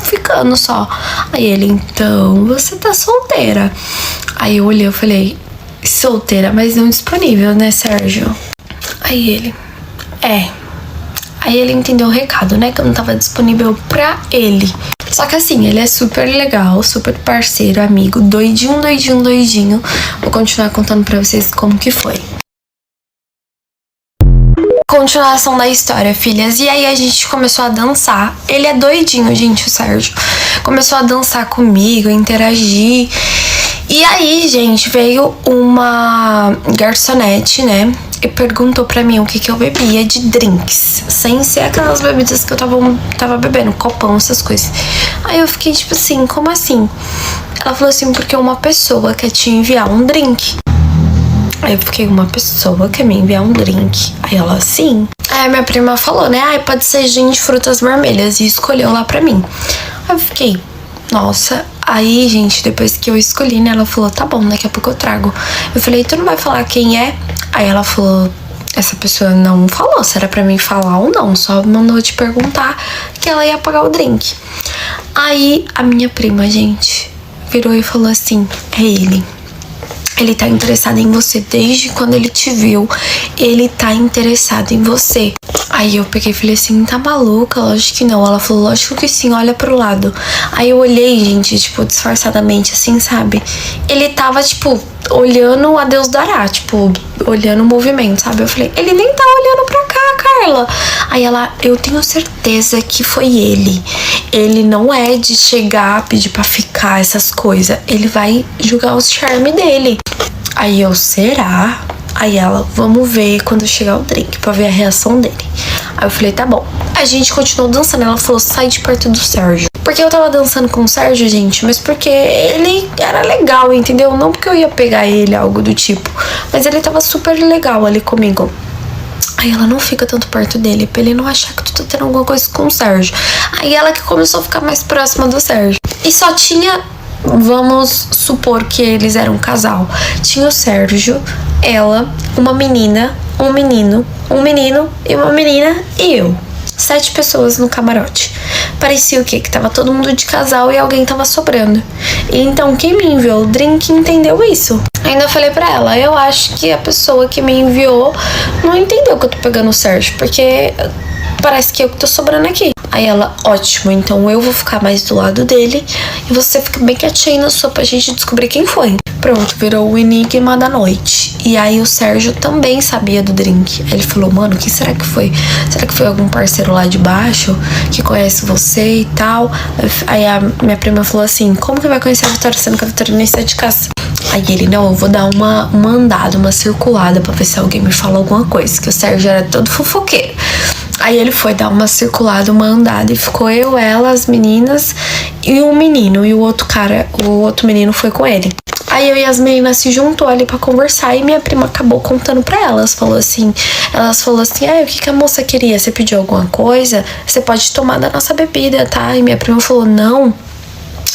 Ficando só. Aí ele, então, você tá solteira. Aí eu olhei e falei, solteira, mas não disponível, né, Sérgio? Aí ele... Aí ele entendeu o recado, né? Que eu não tava disponível pra ele. Só que assim, ele é super legal, super parceiro, amigo, doidinho. Vou continuar contando pra vocês como que foi. Continuação da história, filhas. E aí a gente começou a dançar. Ele é doidinho, gente, o Sérgio. Começou a dançar comigo, interagir. E aí, gente, veio uma garçonete, né? E perguntou pra mim o que eu bebia de drinks. Sem ser aquelas bebidas que eu tava bebendo, copão, essas coisas. Aí eu fiquei tipo assim, como assim? Ela falou assim, porque uma pessoa quer te enviar um drink. Aí eu fiquei, uma pessoa quer me enviar um drink? Aí ela, sim. Aí a minha prima falou, né? Ai, pode ser gin de frutas vermelhas. E escolheu lá pra mim. Aí eu fiquei, nossa. Aí, gente, depois que eu escolhi, né? Ela falou, tá bom, daqui a pouco eu trago. Eu falei, tu não vai falar quem é? Aí ela falou, essa pessoa não falou se era pra mim falar ou não. Só mandou te perguntar que ela ia pagar o drink. Aí a minha prima, gente, virou e falou assim, é ele. Ele tá interessado em você desde quando ele te viu. Ele tá interessado em você. Aí eu peguei e falei assim, tá maluca? Lógico que não. Ela falou, lógico que sim, olha pro lado. Aí eu olhei, gente, tipo, disfarçadamente, assim, sabe? Ele tava, tipo, olhando a Deus dará, tipo, olhando o movimento, sabe? Eu falei, ele nem tá olhando pra cá, Carla. Aí ela, eu tenho certeza que foi ele. Ele não é de chegar, pedir pra ficar, essas coisas. Ele vai julgar os charmes dele. Aí eu, será? Aí ela, vamos ver quando chegar o drink, pra ver a reação dele. Aí eu falei, tá bom. A gente continuou dançando, ela falou, sai de perto do Sérgio. Porque eu tava dançando com o Sérgio, gente, mas porque ele era legal, entendeu? Não porque eu ia pegar ele, algo do tipo. Mas ele tava super legal ali comigo. Aí ela, não fica tanto perto dele, pra ele não achar que tu tá tendo alguma coisa com o Sérgio. Aí ela que começou a ficar mais próxima do Sérgio. E só tinha, vamos supor que eles eram um casal. Tinha o Sérgio, ela, uma menina, um menino e uma menina e eu. 7 pessoas no camarote. Parecia o quê? Que tava todo mundo de casal e alguém tava sobrando. E então quem me enviou o drink entendeu isso. Ainda falei pra ela, eu acho que a pessoa que me enviou não entendeu que eu tô pegando o Sérgio, porque parece que eu que tô sobrando aqui. Aí ela, ótimo, então eu vou ficar mais do lado dele e você fica bem quietinho na sua pra gente descobrir quem foi. Pronto, virou o enigma da noite. E aí o Sérgio também sabia do drink. Aí ele falou, mano, o que será que foi? Será que foi algum parceiro lá de baixo que conhece você e tal? Aí a minha prima falou assim, como que vai conhecer a Vitória sendo que a Vitória nem sai de casa? Aí ele, não, eu vou dar uma andada, uma circulada pra ver se alguém me fala alguma coisa, que o Sérgio era todo fofoqueiro. Aí ele foi dar uma circulada, uma andada, e ficou eu, ela, as meninas e um menino, e o outro menino foi com ele. Aí eu e as meninas se juntou ali pra conversar e minha prima acabou contando pra elas. Elas falaram assim, o que a moça queria? Você pediu alguma coisa? Você pode tomar da nossa bebida, tá? E minha prima falou, não,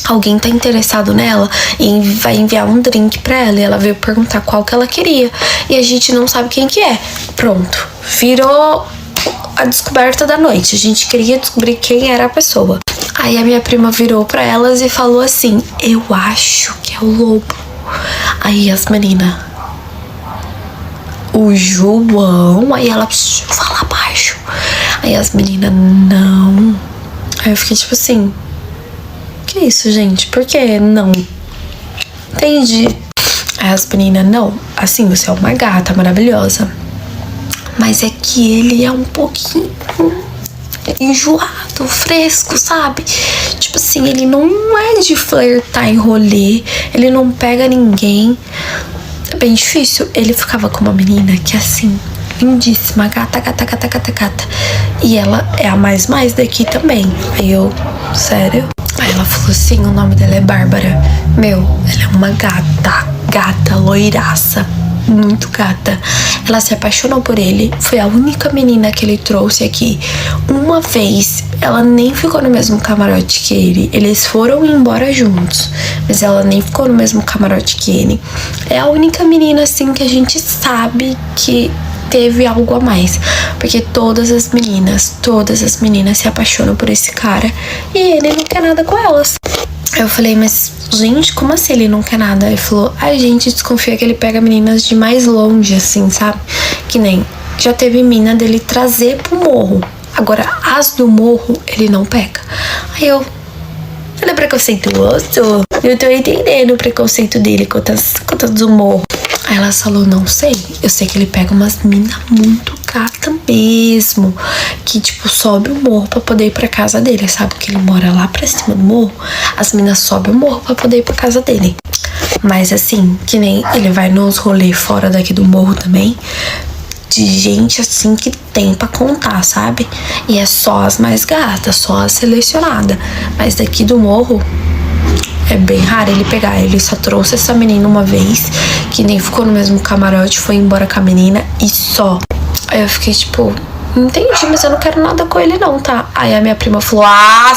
alguém tá interessado nela e vai enviar um drink pra ela. E ela veio perguntar qual que ela queria. E a gente não sabe quem que é. Pronto, virou a descoberta da noite. A gente queria descobrir quem era a pessoa. Aí a minha prima virou pra elas e falou assim, eu acho que é o Lobo. Aí as meninas, o João. Aí ela, fala baixo. Aí as meninas, não. Aí eu fiquei tipo assim, que isso, gente? Por que não? Entendi. Aí as meninas, não, assim, você é uma gata maravilhosa, mas é que ele é um pouquinho enjoado, fresco, sabe? Tipo assim, ele não é de flertar em rolê, ele não pega ninguém. É bem difícil. Ele ficava com uma menina que assim, lindíssima, gata. E ela é a mais daqui também. Aí eu, sério? Aí ela falou assim, o nome dela é Bárbara. Meu, ela é uma gata, loiraça, muito gata. Ela se apaixonou por ele. Foi a única menina que ele trouxe aqui. Uma vez, ela nem ficou no mesmo camarote que ele. Eles foram embora juntos, mas ela nem ficou no mesmo camarote que ele. É a única menina, assim, que a gente sabe que teve algo a mais, porque todas as meninas se apaixonam por esse cara e ele não quer nada com elas. Eu falei, mas gente, como assim ele não quer nada? Ele falou, a gente desconfia que ele pega meninas de mais longe, assim, sabe? Que nem Já teve mina dele trazer pro morro. Agora, as do morro, ele não pega. Aí eu... Ele é preconceituoso? Eu tô entendendo o preconceito dele contra as do morro. Aí ela falou, não sei. Eu sei que ele pega umas minas muito gata mesmo. Que, tipo, sobe o morro pra poder ir pra casa dele. Sabe que ele mora lá pra cima do morro? As minas sobem o morro pra poder ir pra casa dele. Mas assim, que nem ele vai nos rolês fora daqui do morro também. De gente assim que tem pra contar, sabe? E é só as mais gatas, só as selecionadas. Mas daqui do morro é bem raro ele pegar. Ele só trouxe essa menina uma vez, que nem ficou no mesmo camarote, foi embora com a menina e só. Aí eu fiquei tipo, entendi, mas eu não quero nada com ele não, tá? Aí a minha prima falou,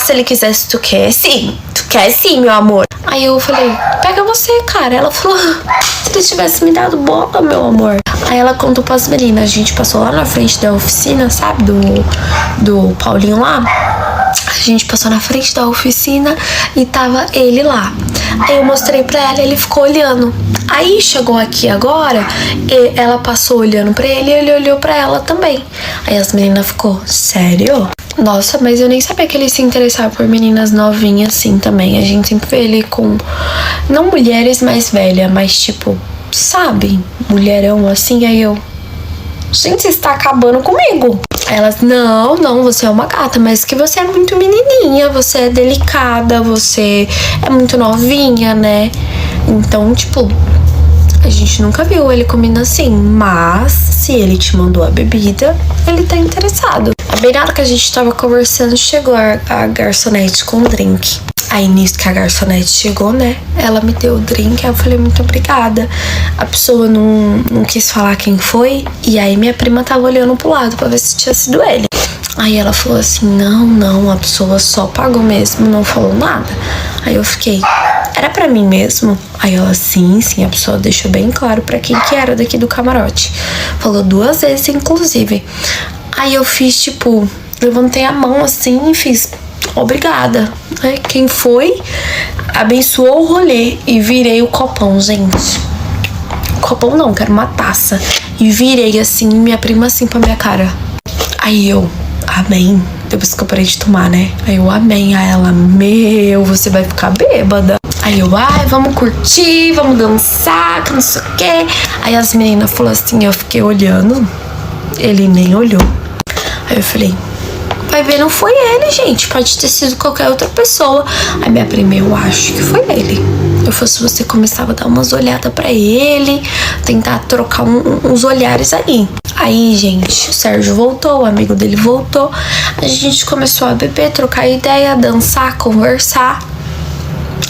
se ele quisesse, tu quer sim. Tu quer sim, meu amor. Aí eu falei, pega você, cara. Ela falou, se ele tivesse me dado bola, meu amor. Aí ela contou pras meninas, a gente passou lá na frente da oficina, sabe? Do Paulinho lá. A gente passou na frente da oficina e tava ele lá. Aí eu mostrei pra ela, ele ficou olhando. Aí chegou aqui agora, ela passou olhando pra ele e ele olhou pra ela também. Aí as meninas ficou, sério? Nossa, mas eu nem sabia que ele se interessava por meninas novinhas assim também. A gente sempre vê ele com, não mulheres mais velhas, mas tipo, sabe? Mulherão assim, aí eu... Gente, você está acabando comigo. Aí elas, não, você é uma gata, mas que você é muito menininha, você é delicada, você é muito novinha, né? Então, tipo, a gente nunca viu ele comendo assim, mas se ele te mandou a bebida, ele tá interessado. Bem na hora que a gente tava conversando, chegou a garçonete com o drink. Aí nisso que a garçonete chegou, né? Ela me deu o drink, aí eu falei, muito obrigada. A pessoa não quis falar quem foi. E aí minha prima tava olhando pro lado pra ver se tinha sido ele. Aí ela falou assim, não, a pessoa só pagou mesmo, não falou nada. Aí eu fiquei, era pra mim mesmo? Aí ela, sim, a pessoa deixou bem claro pra quem que era daqui do camarote. Falou 2 vezes, inclusive. Aí eu fiz, tipo, levantei a mão assim e fiz... Obrigada, né? Quem foi abençoou o rolê e virei o copão, gente. Copão não, que era uma taça. E virei assim, minha prima assim pra minha cara. Aí eu, amém. Depois que eu parei de tomar, né? Aí eu, amém. Aí ela, meu, você vai ficar bêbada. Aí eu, vamos curtir, vamos dançar, que não sei o quê. Aí as meninas falaram assim, eu fiquei olhando. Ele nem olhou. Aí eu falei... Vai ver, não foi ele, gente. Pode ter sido qualquer outra pessoa. Aí minha prima, eu acho que foi ele. Eu fosse você, começava a dar umas olhadas pra ele, tentar trocar uns olhares aí. Aí, gente, o Sérgio voltou, o amigo dele voltou. A gente começou a beber, trocar ideia, dançar, conversar.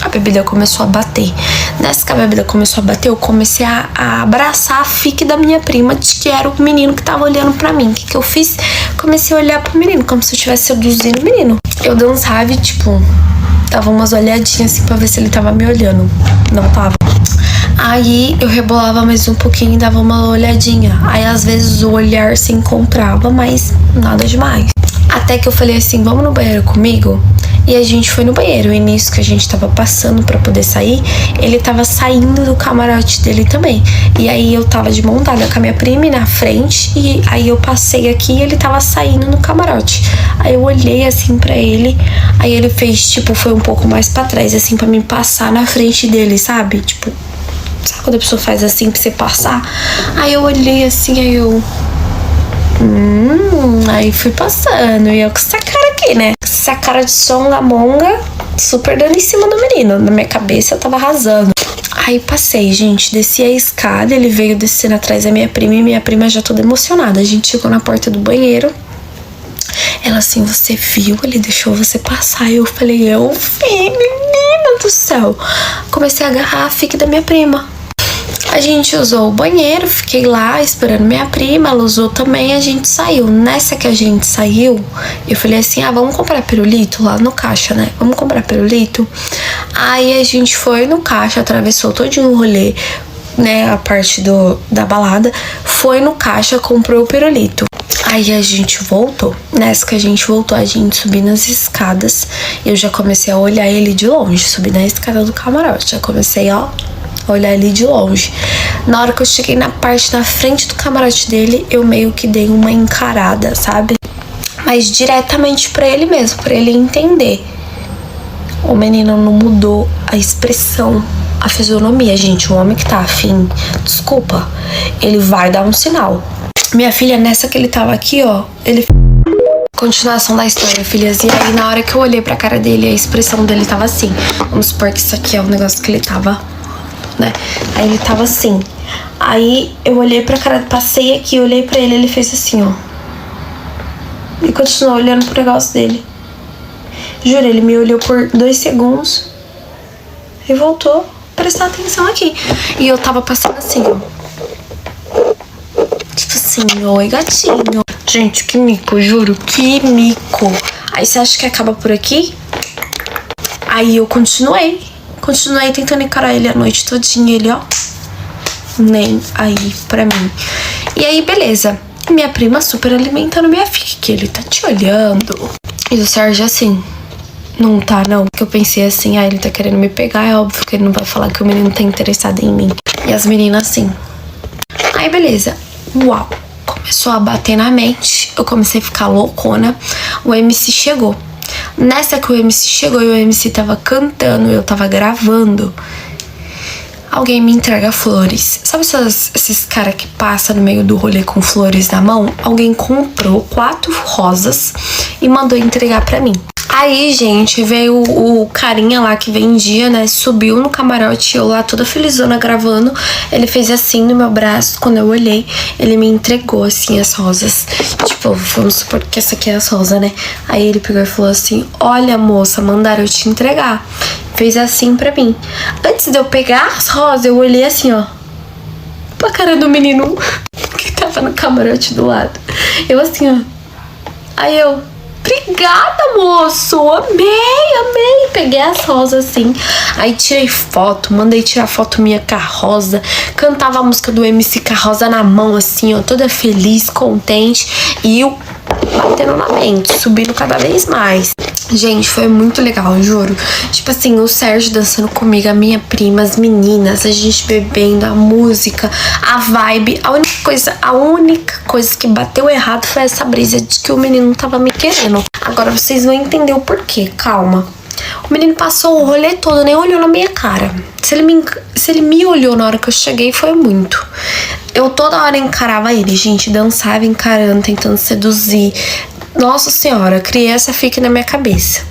A bebida começou a bater. Nessa que a bebida começou a bater, eu comecei a abraçar a fique da minha prima, de que era o menino que tava olhando pra mim. O que eu fiz? Comecei a olhar pro menino, como se eu estivesse seduzindo o menino. Eu dançava e, tipo, dava umas olhadinhas assim pra ver se ele tava me olhando. Não tava. Aí eu rebolava mais um pouquinho e dava uma olhadinha. Aí às vezes o olhar se encontrava, mas nada demais. Até que eu falei assim, vamos no banheiro comigo? E a gente foi no banheiro. E nisso que a gente tava passando pra poder sair, ele tava saindo do camarote dele também. E aí eu tava de mão dada com a minha prima na frente. E aí eu passei aqui e ele tava saindo no camarote. Aí eu olhei assim pra ele. Aí ele fez, tipo, foi um pouco mais pra trás, assim, pra mim passar na frente dele, sabe? Tipo, sabe quando a pessoa faz assim pra você passar? Aí eu olhei assim, aí eu... aí fui passando. E eu com essa cara aqui, né? Essa cara de som da monga, super dando em cima do menino. Na minha cabeça eu tava arrasando. Aí passei, gente, desci a escada. Ele veio descendo atrás da minha prima. E minha prima já toda emocionada. A gente chegou na porta do banheiro. Ela assim, você viu? Ele deixou você passar. Eu falei, eu vi, menina do céu. Comecei a agarrar a fique da minha prima. A gente usou o banheiro, fiquei lá esperando minha prima, ela usou também, a gente saiu. Nessa que a gente saiu, eu falei assim, vamos comprar pirulito lá no caixa, né? Vamos comprar pirulito. Aí a gente foi no caixa, atravessou todinho o rolê, né? A parte da balada, foi no caixa, comprou o pirulito. Aí a gente voltou. Nessa que a gente voltou, a gente subiu nas escadas. Eu já comecei a olhar ele de longe, subi na escada do camarote. Já comecei, olhar ele de longe. Na hora que eu cheguei na parte da frente do camarote dele, eu meio que dei uma encarada, sabe? Mas diretamente pra ele mesmo, pra ele entender. O menino não mudou a expressão, a fisionomia, gente. O homem que tá afim, desculpa, ele vai dar um sinal. Minha filha, nessa que ele tava aqui, ó, ele... Continuação da história, filhas. E aí, na hora que eu olhei pra cara dele, a expressão dele tava assim. Vamos supor que isso aqui é um negócio que ele tava, né? Aí ele tava assim. Aí eu olhei pra cara, passei aqui, olhei pra ele, ele fez assim, ó. E continuou olhando pro negócio dele. Juro, ele me olhou por 2 segundos e voltou a prestar atenção aqui. E eu tava passando assim, ó. Tipo assim, oi gatinho. Gente, que mico, juro, que mico. Aí você acha que acaba por aqui? Aí eu continuei tentando encarar ele a noite todinha. Ele, ó, nem aí pra mim. E aí, beleza. Minha prima super alimentando minha filha, que ele tá te olhando. E o Sérgio assim, não tá não. Que eu pensei assim, ele tá querendo me pegar. É óbvio que ele não vai falar que o menino tá interessado em mim. E as meninas assim. Aí beleza, uau, começou a bater na mente. Eu comecei a ficar loucona. O MC chegou. Nessa que o MC chegou e o MC tava cantando, eu tava gravando, alguém me entrega flores. Sabe esses caras que passam no meio do rolê com flores na mão? Alguém comprou 4 rosas e mandou entregar pra mim. Aí, gente, veio o carinha lá que vendia, né? Subiu no camarote, eu lá toda felizona gravando. Ele fez assim no meu braço. Quando eu olhei, ele me entregou, assim, as rosas. Tipo, vamos supor que essa aqui é as rosas, né? Aí ele pegou e falou assim: olha, moça, mandaram eu te entregar. Fez assim pra mim. Antes de eu pegar as rosas, eu olhei assim, ó, pra cara do menino que tava no camarote do lado. Eu assim, ó. Aí eu... obrigada, moço, amei. Peguei as rosas assim. Aí tirei foto, mandei tirar foto minha com a rosa. Cantava a música do MC com a rosa na mão, assim, ó, toda feliz, contente. E eu batendo na mente, subindo cada vez mais. Gente, foi muito legal, juro. Tipo assim, o Sérgio dançando comigo, a minha prima, as meninas, a gente bebendo, a música, a vibe. A única coisa que bateu errado foi essa brisa de que o menino tava me querendo. Agora vocês vão entender o porquê, calma. O menino passou o rolê todo, nem olhou na minha cara. Se ele me olhou na hora que eu cheguei, foi muito. Eu toda hora encarava ele, gente, dançava encarando, tentando seduzir. Nossa senhora, criei essa fique na minha cabeça.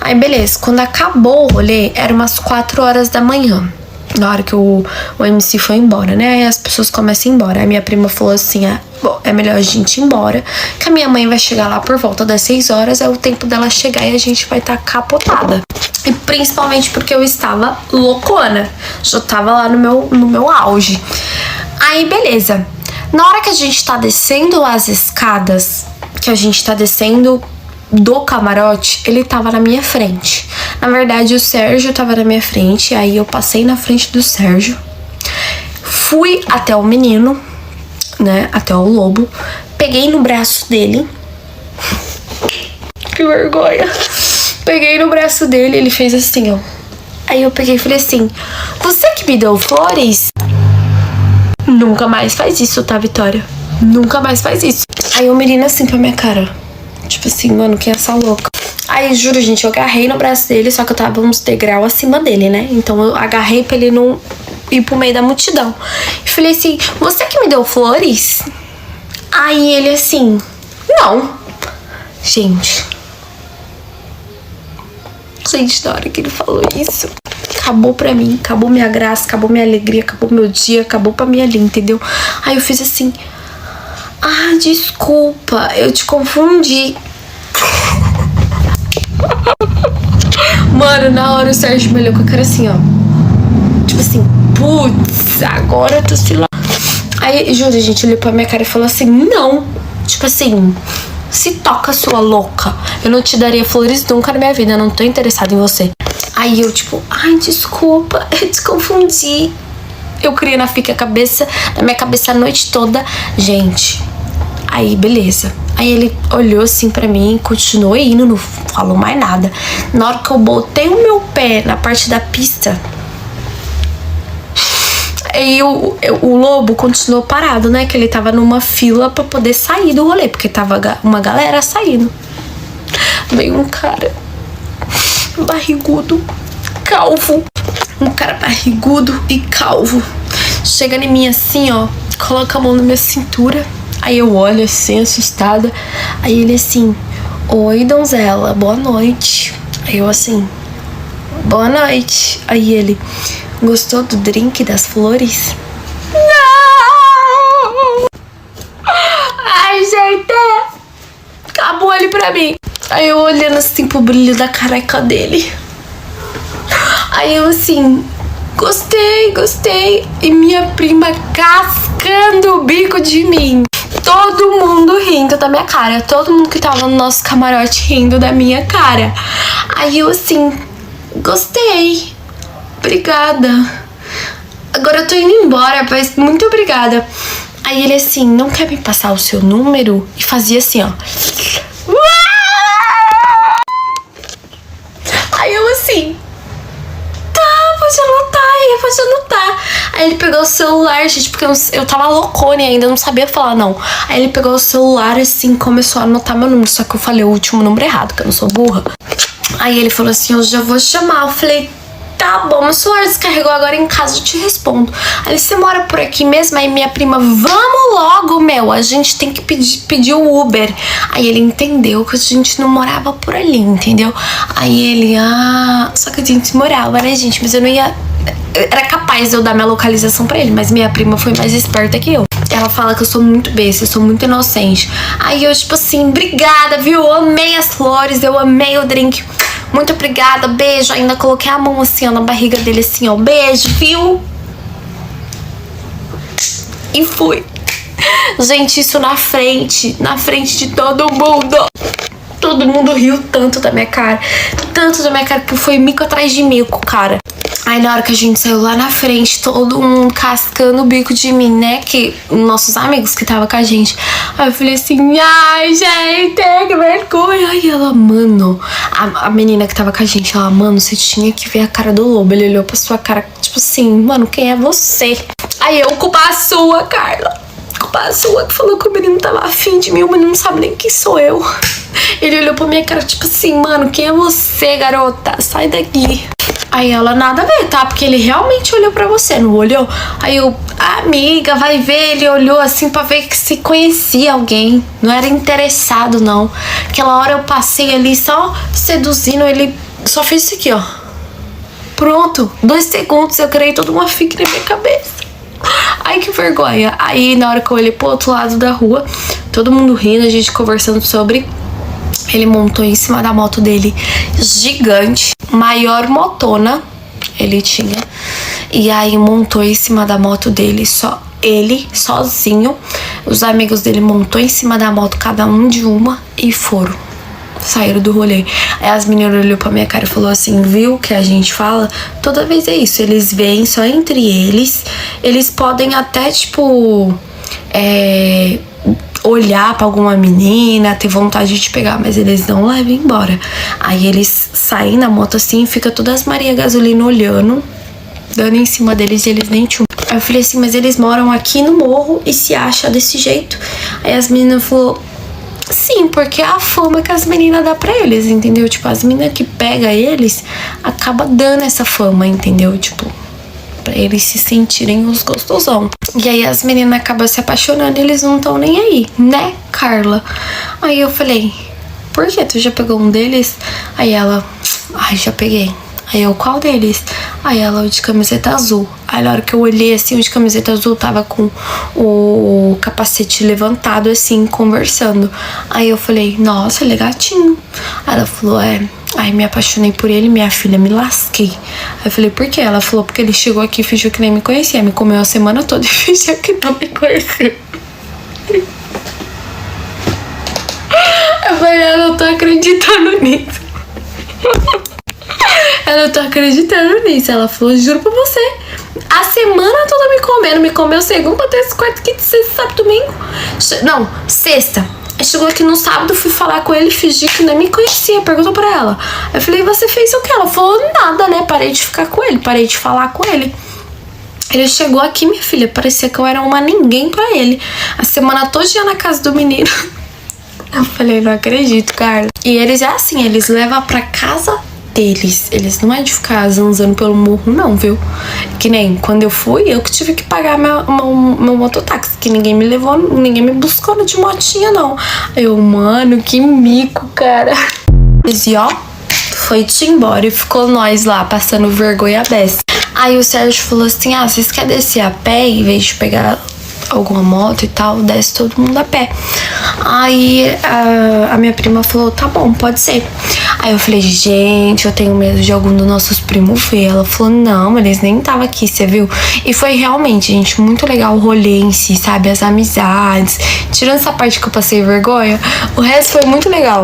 Aí beleza, quando acabou o rolê, era umas 4 horas da manhã. Na hora que o MC foi embora, né? Aí as pessoas começam a ir embora. Aí minha prima falou assim, bom, é melhor a gente ir embora, que a minha mãe vai chegar lá por volta das 6 horas, é o tempo dela chegar e a gente vai estar capotada. E principalmente porque eu estava loucona. Já tava lá no meu auge. Aí beleza. Na hora que a gente tá descendo as escadas, que a gente tá descendo do camarote, ele tava na minha frente. Na verdade, o Sérgio tava na minha frente, aí eu passei na frente do Sérgio, fui até o menino, né, até o lobo, peguei no braço dele. Que vergonha. Peguei no braço dele, ele fez assim, ó. Aí eu peguei e falei assim: você que me deu flores? Nunca mais faz isso, tá, Vitória? Nunca mais faz isso. Aí o menino assim pra minha cara, tipo assim, mano, quem é essa louca? Aí, juro, gente, eu agarrei no braço dele, só que eu tava uns degraus acima dele, né? Então eu agarrei pra ele não ir pro meio da multidão. E falei assim: você que me deu flores? Aí ele assim: não. Gente, na hora que ele falou isso, acabou pra mim, acabou minha graça, acabou minha alegria, acabou meu dia, acabou pra minha ali, entendeu? Aí eu fiz assim: ah, desculpa, eu te confundi. Mano, na hora o Sérgio me olhou com a cara assim, ó. Tipo assim, putz, agora eu tô se lá. Aí, juro, gente, ele olhou pra minha cara e falou assim: não. Tipo assim, se toca, sua louca. Eu não te daria flores nunca na minha vida, eu não tô interessada em você. Aí eu, tipo, ai, desculpa, eu te confundi. Eu criei na minha cabeça a noite toda. Gente, aí beleza. Aí ele olhou assim pra mim, continuou indo, não falou mais nada. Na hora que eu botei o meu pé na parte da pista, Aí o lobo continuou parado, né? Que ele tava numa fila pra poder sair do rolê, porque tava uma galera saindo. Veio um cara barrigudo, calvo. Um cara barrigudo e calvo. Chega em mim assim, ó. Coloca a mão na minha cintura. Aí eu olho assim, assustada. Aí ele assim: oi, donzela, boa noite. Aí eu assim: boa noite. Aí ele: gostou do drink das flores? Não! Ai, gente! Acabou ele pra mim. Aí eu olhando assim pro brilho da careca dele. Aí eu assim: gostei. E minha prima cascando o bico de mim. Todo mundo rindo da minha cara. Todo mundo que tava no nosso camarote rindo da minha cara. Aí eu assim: gostei. Obrigada. Agora eu tô indo embora, mas muito obrigada. Aí ele assim: não quer me passar o seu número? E fazia assim, ó. Aí eu assim: pode anotar. Aí ele pegou o celular, gente, porque eu tava loucona ainda, não sabia falar não. Aí ele pegou o celular assim, começou a anotar meu número, só que eu falei o último número errado, que eu não sou burra. Aí ele falou assim: eu já vou chamar. Eu falei: tá bom, meu celular descarregou, agora em casa eu te respondo. Aí você mora por aqui mesmo? Aí minha prima: vamos logo, meu, a gente tem que pedir o Uber. Aí ele entendeu que a gente não morava por ali, entendeu? Aí ele: só que a gente morava, né, gente? Mas eu não ia... Era capaz de eu dar minha localização pra ele, mas minha prima foi mais esperta que eu. Ela fala que eu sou muito besta, eu sou muito inocente. Aí eu, tipo assim: obrigada, viu? Eu amei as flores, eu amei o drink. Muito obrigada, beijo. Ainda coloquei a mão assim, ó, na barriga dele assim, ó. Beijo, viu? E fui. Gente, isso na frente de todo mundo. Todo mundo riu tanto da minha cara. Que foi mico atrás de mico, cara. Aí na hora que a gente saiu lá na frente, todo mundo cascando o bico de mim, né? Que nossos amigos que tava com a gente. Aí eu falei assim: ai, gente, que vergonha. Aí ela: mano, a menina que tava com a gente, ela: mano, você tinha que ver a cara do lobo. Ele olhou pra sua cara, tipo assim: mano, quem é você? Aí eu: culpa a sua, Carla. Culpa a sua, que falou que o menino tava afim de mim. O menino não sabe nem quem sou eu. Ele olhou pra minha cara, tipo assim: mano, quem é você, garota? Sai daqui. Aí ela: nada a ver, tá? Porque ele realmente olhou pra você, não olhou? Aí eu: amiga, vai ver. Ele olhou assim pra ver que se conhecia alguém. Não era interessado, não. Aquela hora eu passei ali só seduzindo. Ele só fez isso aqui, ó. Pronto, 2 segundos eu criei toda uma fique na minha cabeça. Ai, que vergonha. Aí na hora que eu olhei pro outro lado da rua, todo mundo rindo, a gente conversando sobre... Ele montou em cima da moto dele, gigante, maior motona ele tinha. E aí montou em cima da moto dele, só ele, sozinho. Os amigos dele montou em cima da moto, cada um de uma, e foram. Saíram do rolê. Aí as meninas olhou pra minha cara e falou assim: viu que a gente fala? Toda vez é isso, eles veem só entre eles. Eles podem até, tipo... olhar pra alguma menina, ter vontade de te pegar, mas eles não levam embora. Aí eles saem na moto assim, fica todas as Maria Gasolina olhando, dando em cima deles, e eles nem tchum. Aí eu falei assim: mas eles moram aqui no morro e se acham desse jeito? Aí as meninas falaram: sim, porque é a fama que as meninas dão pra eles, entendeu? Tipo, as meninas que pegam eles, acaba dando essa fama, entendeu? Tipo, pra eles se sentirem os gostosão. E aí as meninas acabam se apaixonando e eles não estão nem aí, né, Carla? Aí eu falei: por quê? Tu já pegou um deles? Aí ela: ai, já peguei. Aí eu: qual deles? Aí ela: o de camiseta azul. Aí na hora que eu olhei assim, o de camiseta azul tava com o capacete levantado assim, conversando. Aí eu falei: nossa, ele é gatinho. Aí ela falou: aí me apaixonei por ele, minha filha, me lasquei. Aí eu falei: por quê? Ela falou: porque ele chegou aqui e fingiu que nem me conhecia. Me comeu a semana toda e fingiu que não me conhecia. Eu falei: eu não tô acreditando nisso. Eu não tô acreditando nisso. Ela falou: juro pra você, a semana toda me comendo. Me comeu segunda, terça, quarta, quinta, sexta, sábado, domingo. Não, sexta. Chegou aqui no sábado, fui falar com ele, fingi que nem me conhecia, perguntou pra ela. Eu falei: você fez o quê? Ela falou: nada, né? Parei de ficar com ele, parei de falar com ele. Ele chegou aqui, minha filha, parecia que eu era uma ninguém pra ele. A semana todinha na casa do menino. Eu falei, não acredito, cara. E eles é assim, eles levam pra casa deles. Eles não é de ficar zanzando pelo morro, não, viu? Que nem quando eu fui, eu que tive que pagar meu mototáxi, que ninguém me levou, ninguém me buscou de motinha, não. Eu, mano, que mico, cara. E ó, foi-te embora e ficou nós lá, passando vergonha dessa. Aí o Sérgio falou assim, vocês querem descer a pé em vez de pegar alguma moto e tal, desce todo mundo a pé. Aí a minha prima falou, tá bom, pode ser. Aí eu falei, gente, eu tenho medo de algum dos nossos primos ver. Ela falou, não, eles nem estavam aqui, você viu? E foi realmente, gente, muito legal o rolê em si, sabe? As amizades. Tirando essa parte que eu passei vergonha, o resto foi muito legal.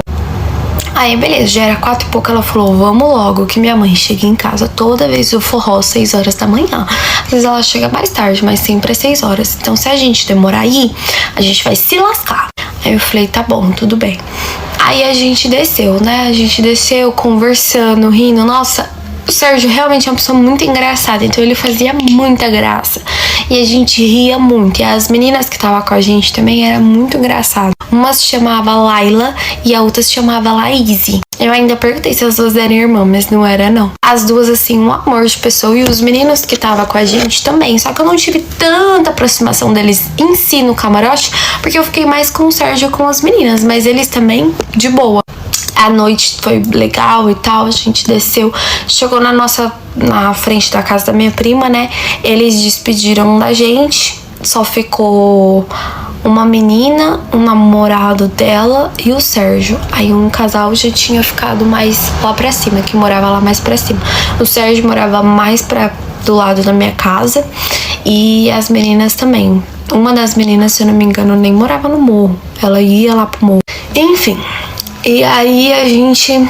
Aí, beleza, já era 4 e pouco, ela falou, vamos logo, que minha mãe chega em casa toda vez do forró, 6 horas da manhã. Às vezes ela chega mais tarde, mas sempre às 6 horas. Então, se a gente demorar aí, a gente vai se lascar. Aí eu falei, tá bom, tudo bem. Aí a gente desceu, né? A gente desceu conversando, rindo. Nossa, o Sérgio realmente é uma pessoa muito engraçada, então ele fazia muita graça. E a gente ria muito. E as meninas que estavam com a gente também era muito engraçado. Uma se chamava Laila e a outra se chamava Laíse. Eu ainda perguntei se as duas eram irmãs, mas não era, não. As duas, assim, um amor de pessoa. E os meninos que estavam com a gente também. Só que eu não tive tanta aproximação deles em si no camarote, porque eu fiquei mais com o Sérgio e com as meninas. Mas eles também, de boa. A noite foi legal e tal, a gente desceu, chegou na frente da casa da minha prima, né? Eles despediram da gente, só ficou uma menina, um namorado dela e o Sérgio. Aí um casal já tinha ficado mais lá pra cima, que morava lá mais pra cima. O Sérgio morava mais do lado da minha casa e as meninas também. Uma das meninas, se eu não me engano, nem morava no morro, ela ia lá pro morro. Enfim. E aí a gente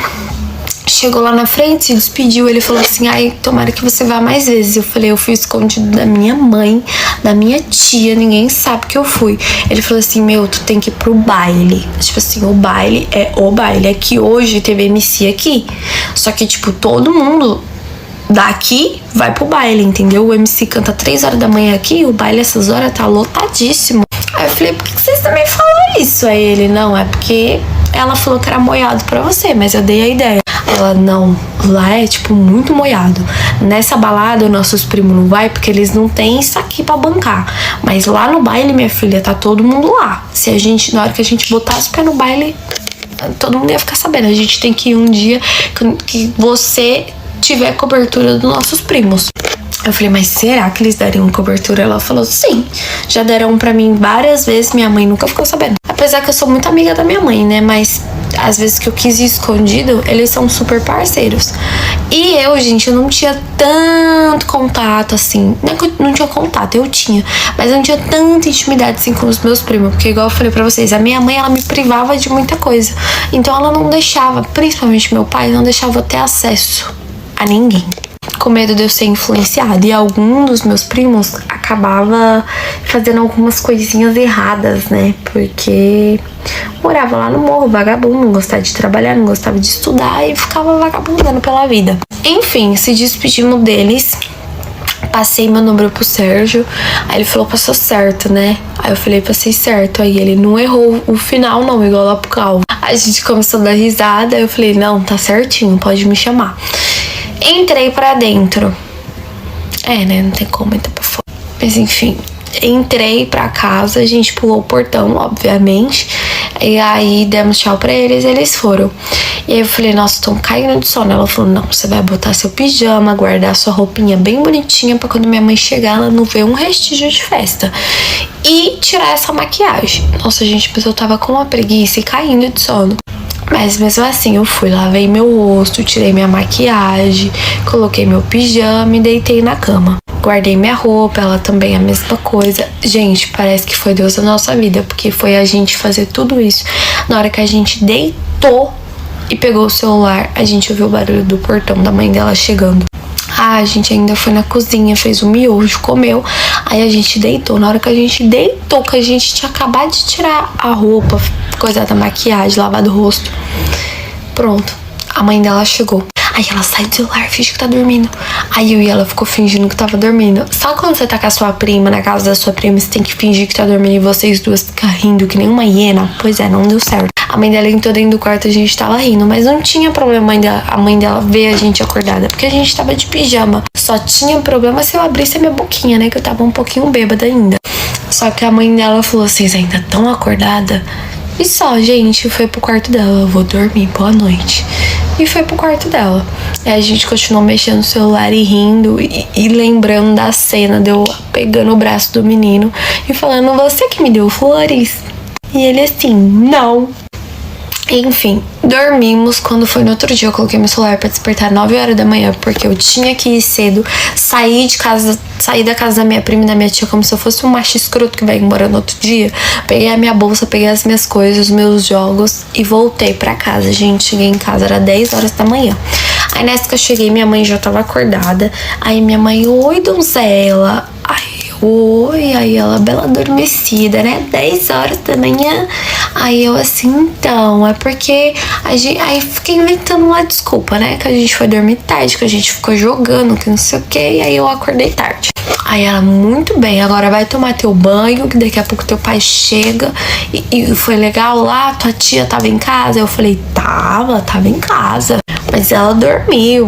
chegou lá na frente, se despediu. Ele falou assim, tomara que você vá mais vezes. Eu falei, eu fui escondido da minha mãe, da minha tia, ninguém sabe que eu fui. Ele falou assim, tu tem que ir pro baile. Tipo assim, o baile é o baile. É que hoje teve MC aqui, só que tipo, todo mundo daqui vai pro baile, entendeu? O MC canta 3 horas da manhã aqui, o baile essas horas tá lotadíssimo. Aí eu falei, por que vocês também falam isso? Aí ele, não, é porque ela falou que era moiado pra você, mas eu dei a ideia. Ela, não, lá é tipo muito moiado. Nessa balada nossos primos não vai porque eles não têm isso aqui pra bancar. Mas lá no baile, minha filha, tá todo mundo lá. Se a gente, na hora que a gente botasse o pé no baile, todo mundo ia ficar sabendo. A gente tem que ir um dia que você tiver cobertura dos nossos primos. Eu falei, mas será que eles dariam cobertura? Ela falou, sim, já deram pra mim várias vezes, minha mãe nunca ficou sabendo. Apesar que eu sou muito amiga da minha mãe, né, mas às vezes que eu quis ir escondido, eles são super parceiros. E eu, gente, eu não tinha tanto contato, assim, não é que eu não tinha contato, eu tinha, mas eu não tinha tanta intimidade, assim, com os meus primos, porque igual eu falei pra vocês, a minha mãe, ela me privava de muita coisa, então ela não deixava, principalmente meu pai, não deixava eu ter acesso a ninguém, com medo de eu ser influenciada. E algum dos meus primos acabava fazendo algumas coisinhas erradas, né? Porque morava lá no morro, vagabundo, não gostava de trabalhar, não gostava de estudar e ficava vagabundando pela vida. Enfim, se despedimos deles. Passei meu número pro Sérgio. Aí ele falou, passou certo, né? Aí eu falei, passei certo. Aí ele não errou o final, não, igual lá pro Calvo. A gente começou a dar risada. Aí eu falei, não, tá certinho, pode me chamar. Entrei pra dentro. Né? Não tem como entrar pra fora. Mas enfim, entrei pra casa. A gente pulou o portão, obviamente. E aí demos tchau pra eles e eles foram. E aí eu falei, nossa, estão caindo de sono. Ela falou, não, você vai botar seu pijama, guardar sua roupinha bem bonitinha pra quando minha mãe chegar, ela não ver um restígio de festa. E tirar essa maquiagem. Nossa, gente, mas eu tava com uma preguiça e caindo de sono. Mas mesmo assim, eu fui, lavei meu rosto, tirei minha maquiagem, coloquei meu pijama e deitei na cama. Guardei minha roupa, ela também a mesma coisa. Gente, parece que foi Deus da nossa vida, porque foi a gente fazer tudo isso. Na hora que a gente deitou e pegou o celular, a gente ouviu o barulho do portão da mãe dela chegando. A gente ainda foi na cozinha, fez um miojo, comeu. Aí a gente deitou. Na hora que a gente deitou, que a gente tinha acabado de tirar a roupa, coisa da maquiagem, lavado o rosto. Pronto, a mãe dela chegou. Aí ela sai do celular, finge que tá dormindo. Aí eu e ela ficou fingindo que tava dormindo. Sabe quando você tá com a sua prima, na casa da sua prima, você tem que fingir que tá dormindo e vocês duas ficam rindo que nem uma hiena? Pois é, não deu certo. A mãe dela entrou dentro do quarto e a gente tava rindo, mas não tinha problema a mãe dela ver a gente acordada, porque a gente tava de pijama. Só tinha problema se eu abrisse a minha boquinha, né, que eu tava um pouquinho bêbada ainda. Só que a mãe dela falou, vocês ainda estão acordada? E só, gente, foi pro quarto dela. Eu vou dormir, boa noite. E foi pro quarto dela. Aí a gente continuou mexendo no celular e rindo e lembrando da cena de eu pegando o braço do menino e falando, você que me deu flores? E ele assim, não. Enfim, dormimos. Quando foi no outro dia, eu coloquei meu celular pra despertar 9 horas da manhã, porque eu tinha que ir cedo, sair da casa da minha prima e da minha tia como se eu fosse um macho escroto que vai embora no outro dia. Peguei a minha bolsa, peguei as minhas coisas, os meus jogos e voltei pra casa. Gente, cheguei em casa, era 10 horas da manhã. Aí nessa que eu cheguei, minha mãe já tava acordada. Aí minha mãe, oi, donzela. Oi, aí ela bela adormecida, né? 10 horas da manhã. Aí eu assim, então, é porque a gente. Aí fiquei inventando uma desculpa, né? Que a gente foi dormir tarde, que a gente ficou jogando, que não sei o que. E aí eu acordei tarde. Aí ela, muito bem, agora vai tomar teu banho, que daqui a pouco teu pai chega. E foi legal lá, tua tia tava em casa? Eu falei, tava em casa. Mas ela dormiu,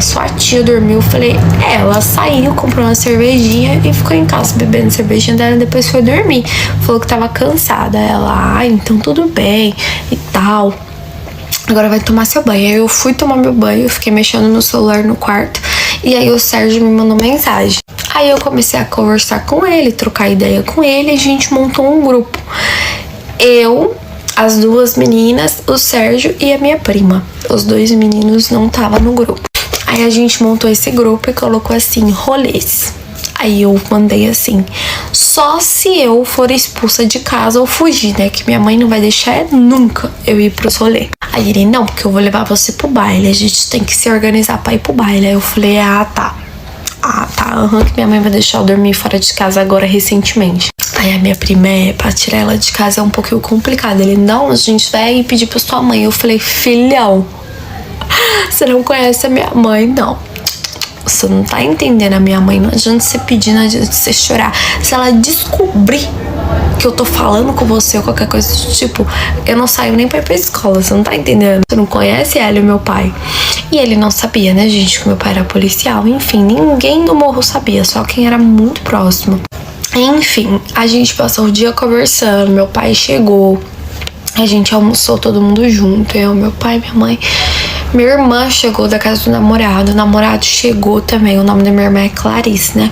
sua tia dormiu. Eu falei, ela saiu, comprou uma cervejinha e ficou em casa bebendo cervejinha dela, depois foi dormir. Falou que tava cansada. Ela, então tudo bem e tal. Agora vai tomar seu banho. Aí eu fui tomar meu banho, fiquei mexendo no celular no quarto. E aí o Sérgio me mandou mensagem. Aí eu comecei a conversar com ele, trocar ideia com ele, e a gente montou um grupo. Eu, as duas meninas, o Sérgio e a minha prima. Os dois meninos não estavam no grupo. Aí a gente montou esse grupo e colocou assim, rolês. Aí eu mandei assim, só se eu for expulsa de casa ou fugir, né? Que minha mãe não vai deixar nunca eu ir pros rolês. Aí ele, não, porque eu vou levar você pro baile, a gente tem que se organizar pra ir pro baile. Aí eu falei, tá, que minha mãe vai deixar eu dormir fora de casa agora recentemente. Aí a minha prima, pra tirar ela de casa é um pouquinho complicado. Ele, não, a gente vai pedir pra sua mãe. Eu falei, filhão, você não conhece a minha mãe, não. Você não tá entendendo a minha mãe. Não adianta você pedir, não adianta você chorar. Se ela descobrir que eu tô falando com você ou qualquer coisa do tipo, eu não saio nem pra ir pra escola. Você não tá entendendo? Você não conhece ela e meu pai. E ele não sabia, né, gente, que meu pai era policial. Enfim, ninguém do morro sabia, só quem era muito próximo. Enfim, a gente passou o dia conversando. Meu pai chegou, a gente almoçou todo mundo junto. Eu, meu pai, minha mãe. Minha irmã chegou da casa do namorado. O namorado chegou também. O nome da minha irmã é Clarice, né?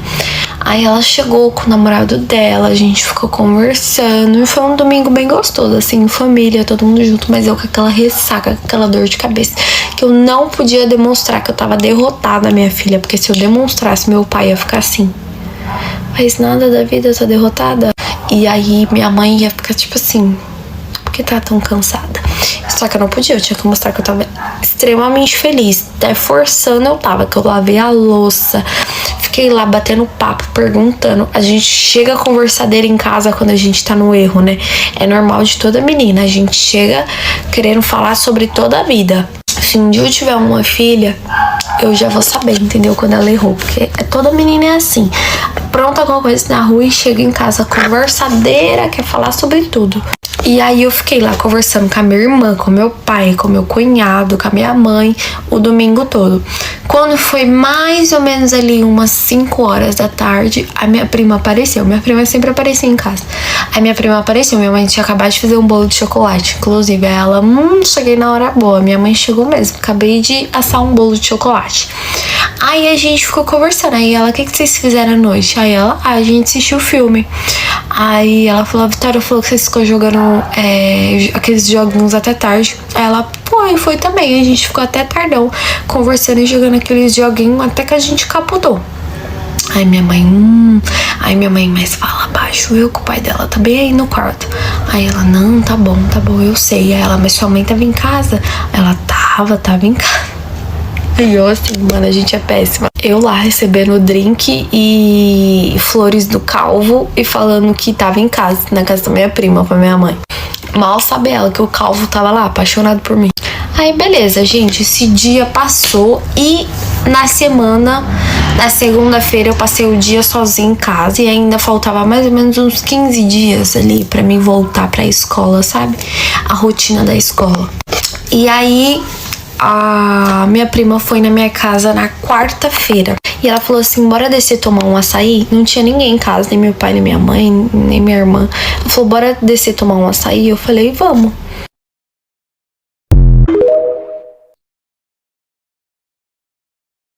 Aí ela chegou com o namorado dela. A gente ficou conversando. E foi um domingo bem gostoso, assim, família, todo mundo junto. Mas eu com aquela ressaca, com aquela dor de cabeça, que eu não podia demonstrar que eu tava derrotada, minha filha. Porque se eu demonstrasse, meu pai ia ficar assim, faz nada da vida, eu tô derrotada. E aí minha mãe ia ficar tipo assim, por que tá tão cansada? Só que eu não podia, eu tinha que mostrar que eu tava extremamente feliz. Até forçando eu tava, que eu lavei a louça. Fiquei lá batendo papo, perguntando. A gente chega a conversadeira em casa quando a gente tá no erro, né? É normal de toda menina. A gente chega querendo falar sobre toda a vida. Se um dia eu tiver uma filha, eu já vou saber, entendeu? Quando ela errou. Porque toda menina é assim. Pronta alguma coisa na rua e chega em casa conversadeira, quer falar sobre tudo. E aí eu fiquei lá conversando com a minha irmã, com meu pai, com meu cunhado, com a minha mãe, o domingo todo. Quando foi mais ou menos ali umas 5 horas da tarde, a minha prima apareceu. Minha prima sempre aparecia em casa. A minha prima apareceu, minha mãe tinha acabado de fazer um bolo de chocolate. Inclusive, ela, cheguei na hora boa. Minha mãe chegou mesmo, acabei de assar um bolo de chocolate. Aí a gente ficou conversando. Aí ela, o que vocês fizeram à noite? Aí ela, a gente assistiu o filme. Aí ela falou, a Vitória falou que vocês ficou jogando aqueles joguinhos até tarde. Aí ela, foi também. A gente ficou até tardão conversando e jogando aqueles joguinhos até que a gente capotou. Aí minha mãe, mas fala baixo, eu com o pai dela tá bem aí no quarto. Aí ela, não, tá bom, eu sei. Aí ela, mas sua mãe tava em casa? Ela, tava em casa. E eu assim, mano, a gente é péssima. Eu lá recebendo drink e flores do Calvo e falando que tava em casa, na casa da minha prima, pra minha mãe. Mal sabe ela que o Calvo tava lá, apaixonado por mim. Aí beleza, gente, esse dia passou e na semana, na segunda-feira eu passei o dia sozinha em casa e ainda faltava mais ou menos uns 15 dias ali pra mim voltar pra escola, sabe? A rotina da escola. E aí a minha prima foi na minha casa na quarta-feira e ela falou assim, bora descer tomar um açaí? Não tinha ninguém em casa, nem meu pai, nem minha mãe, nem minha irmã. Ela falou, bora descer tomar um açaí? Eu falei, vamos.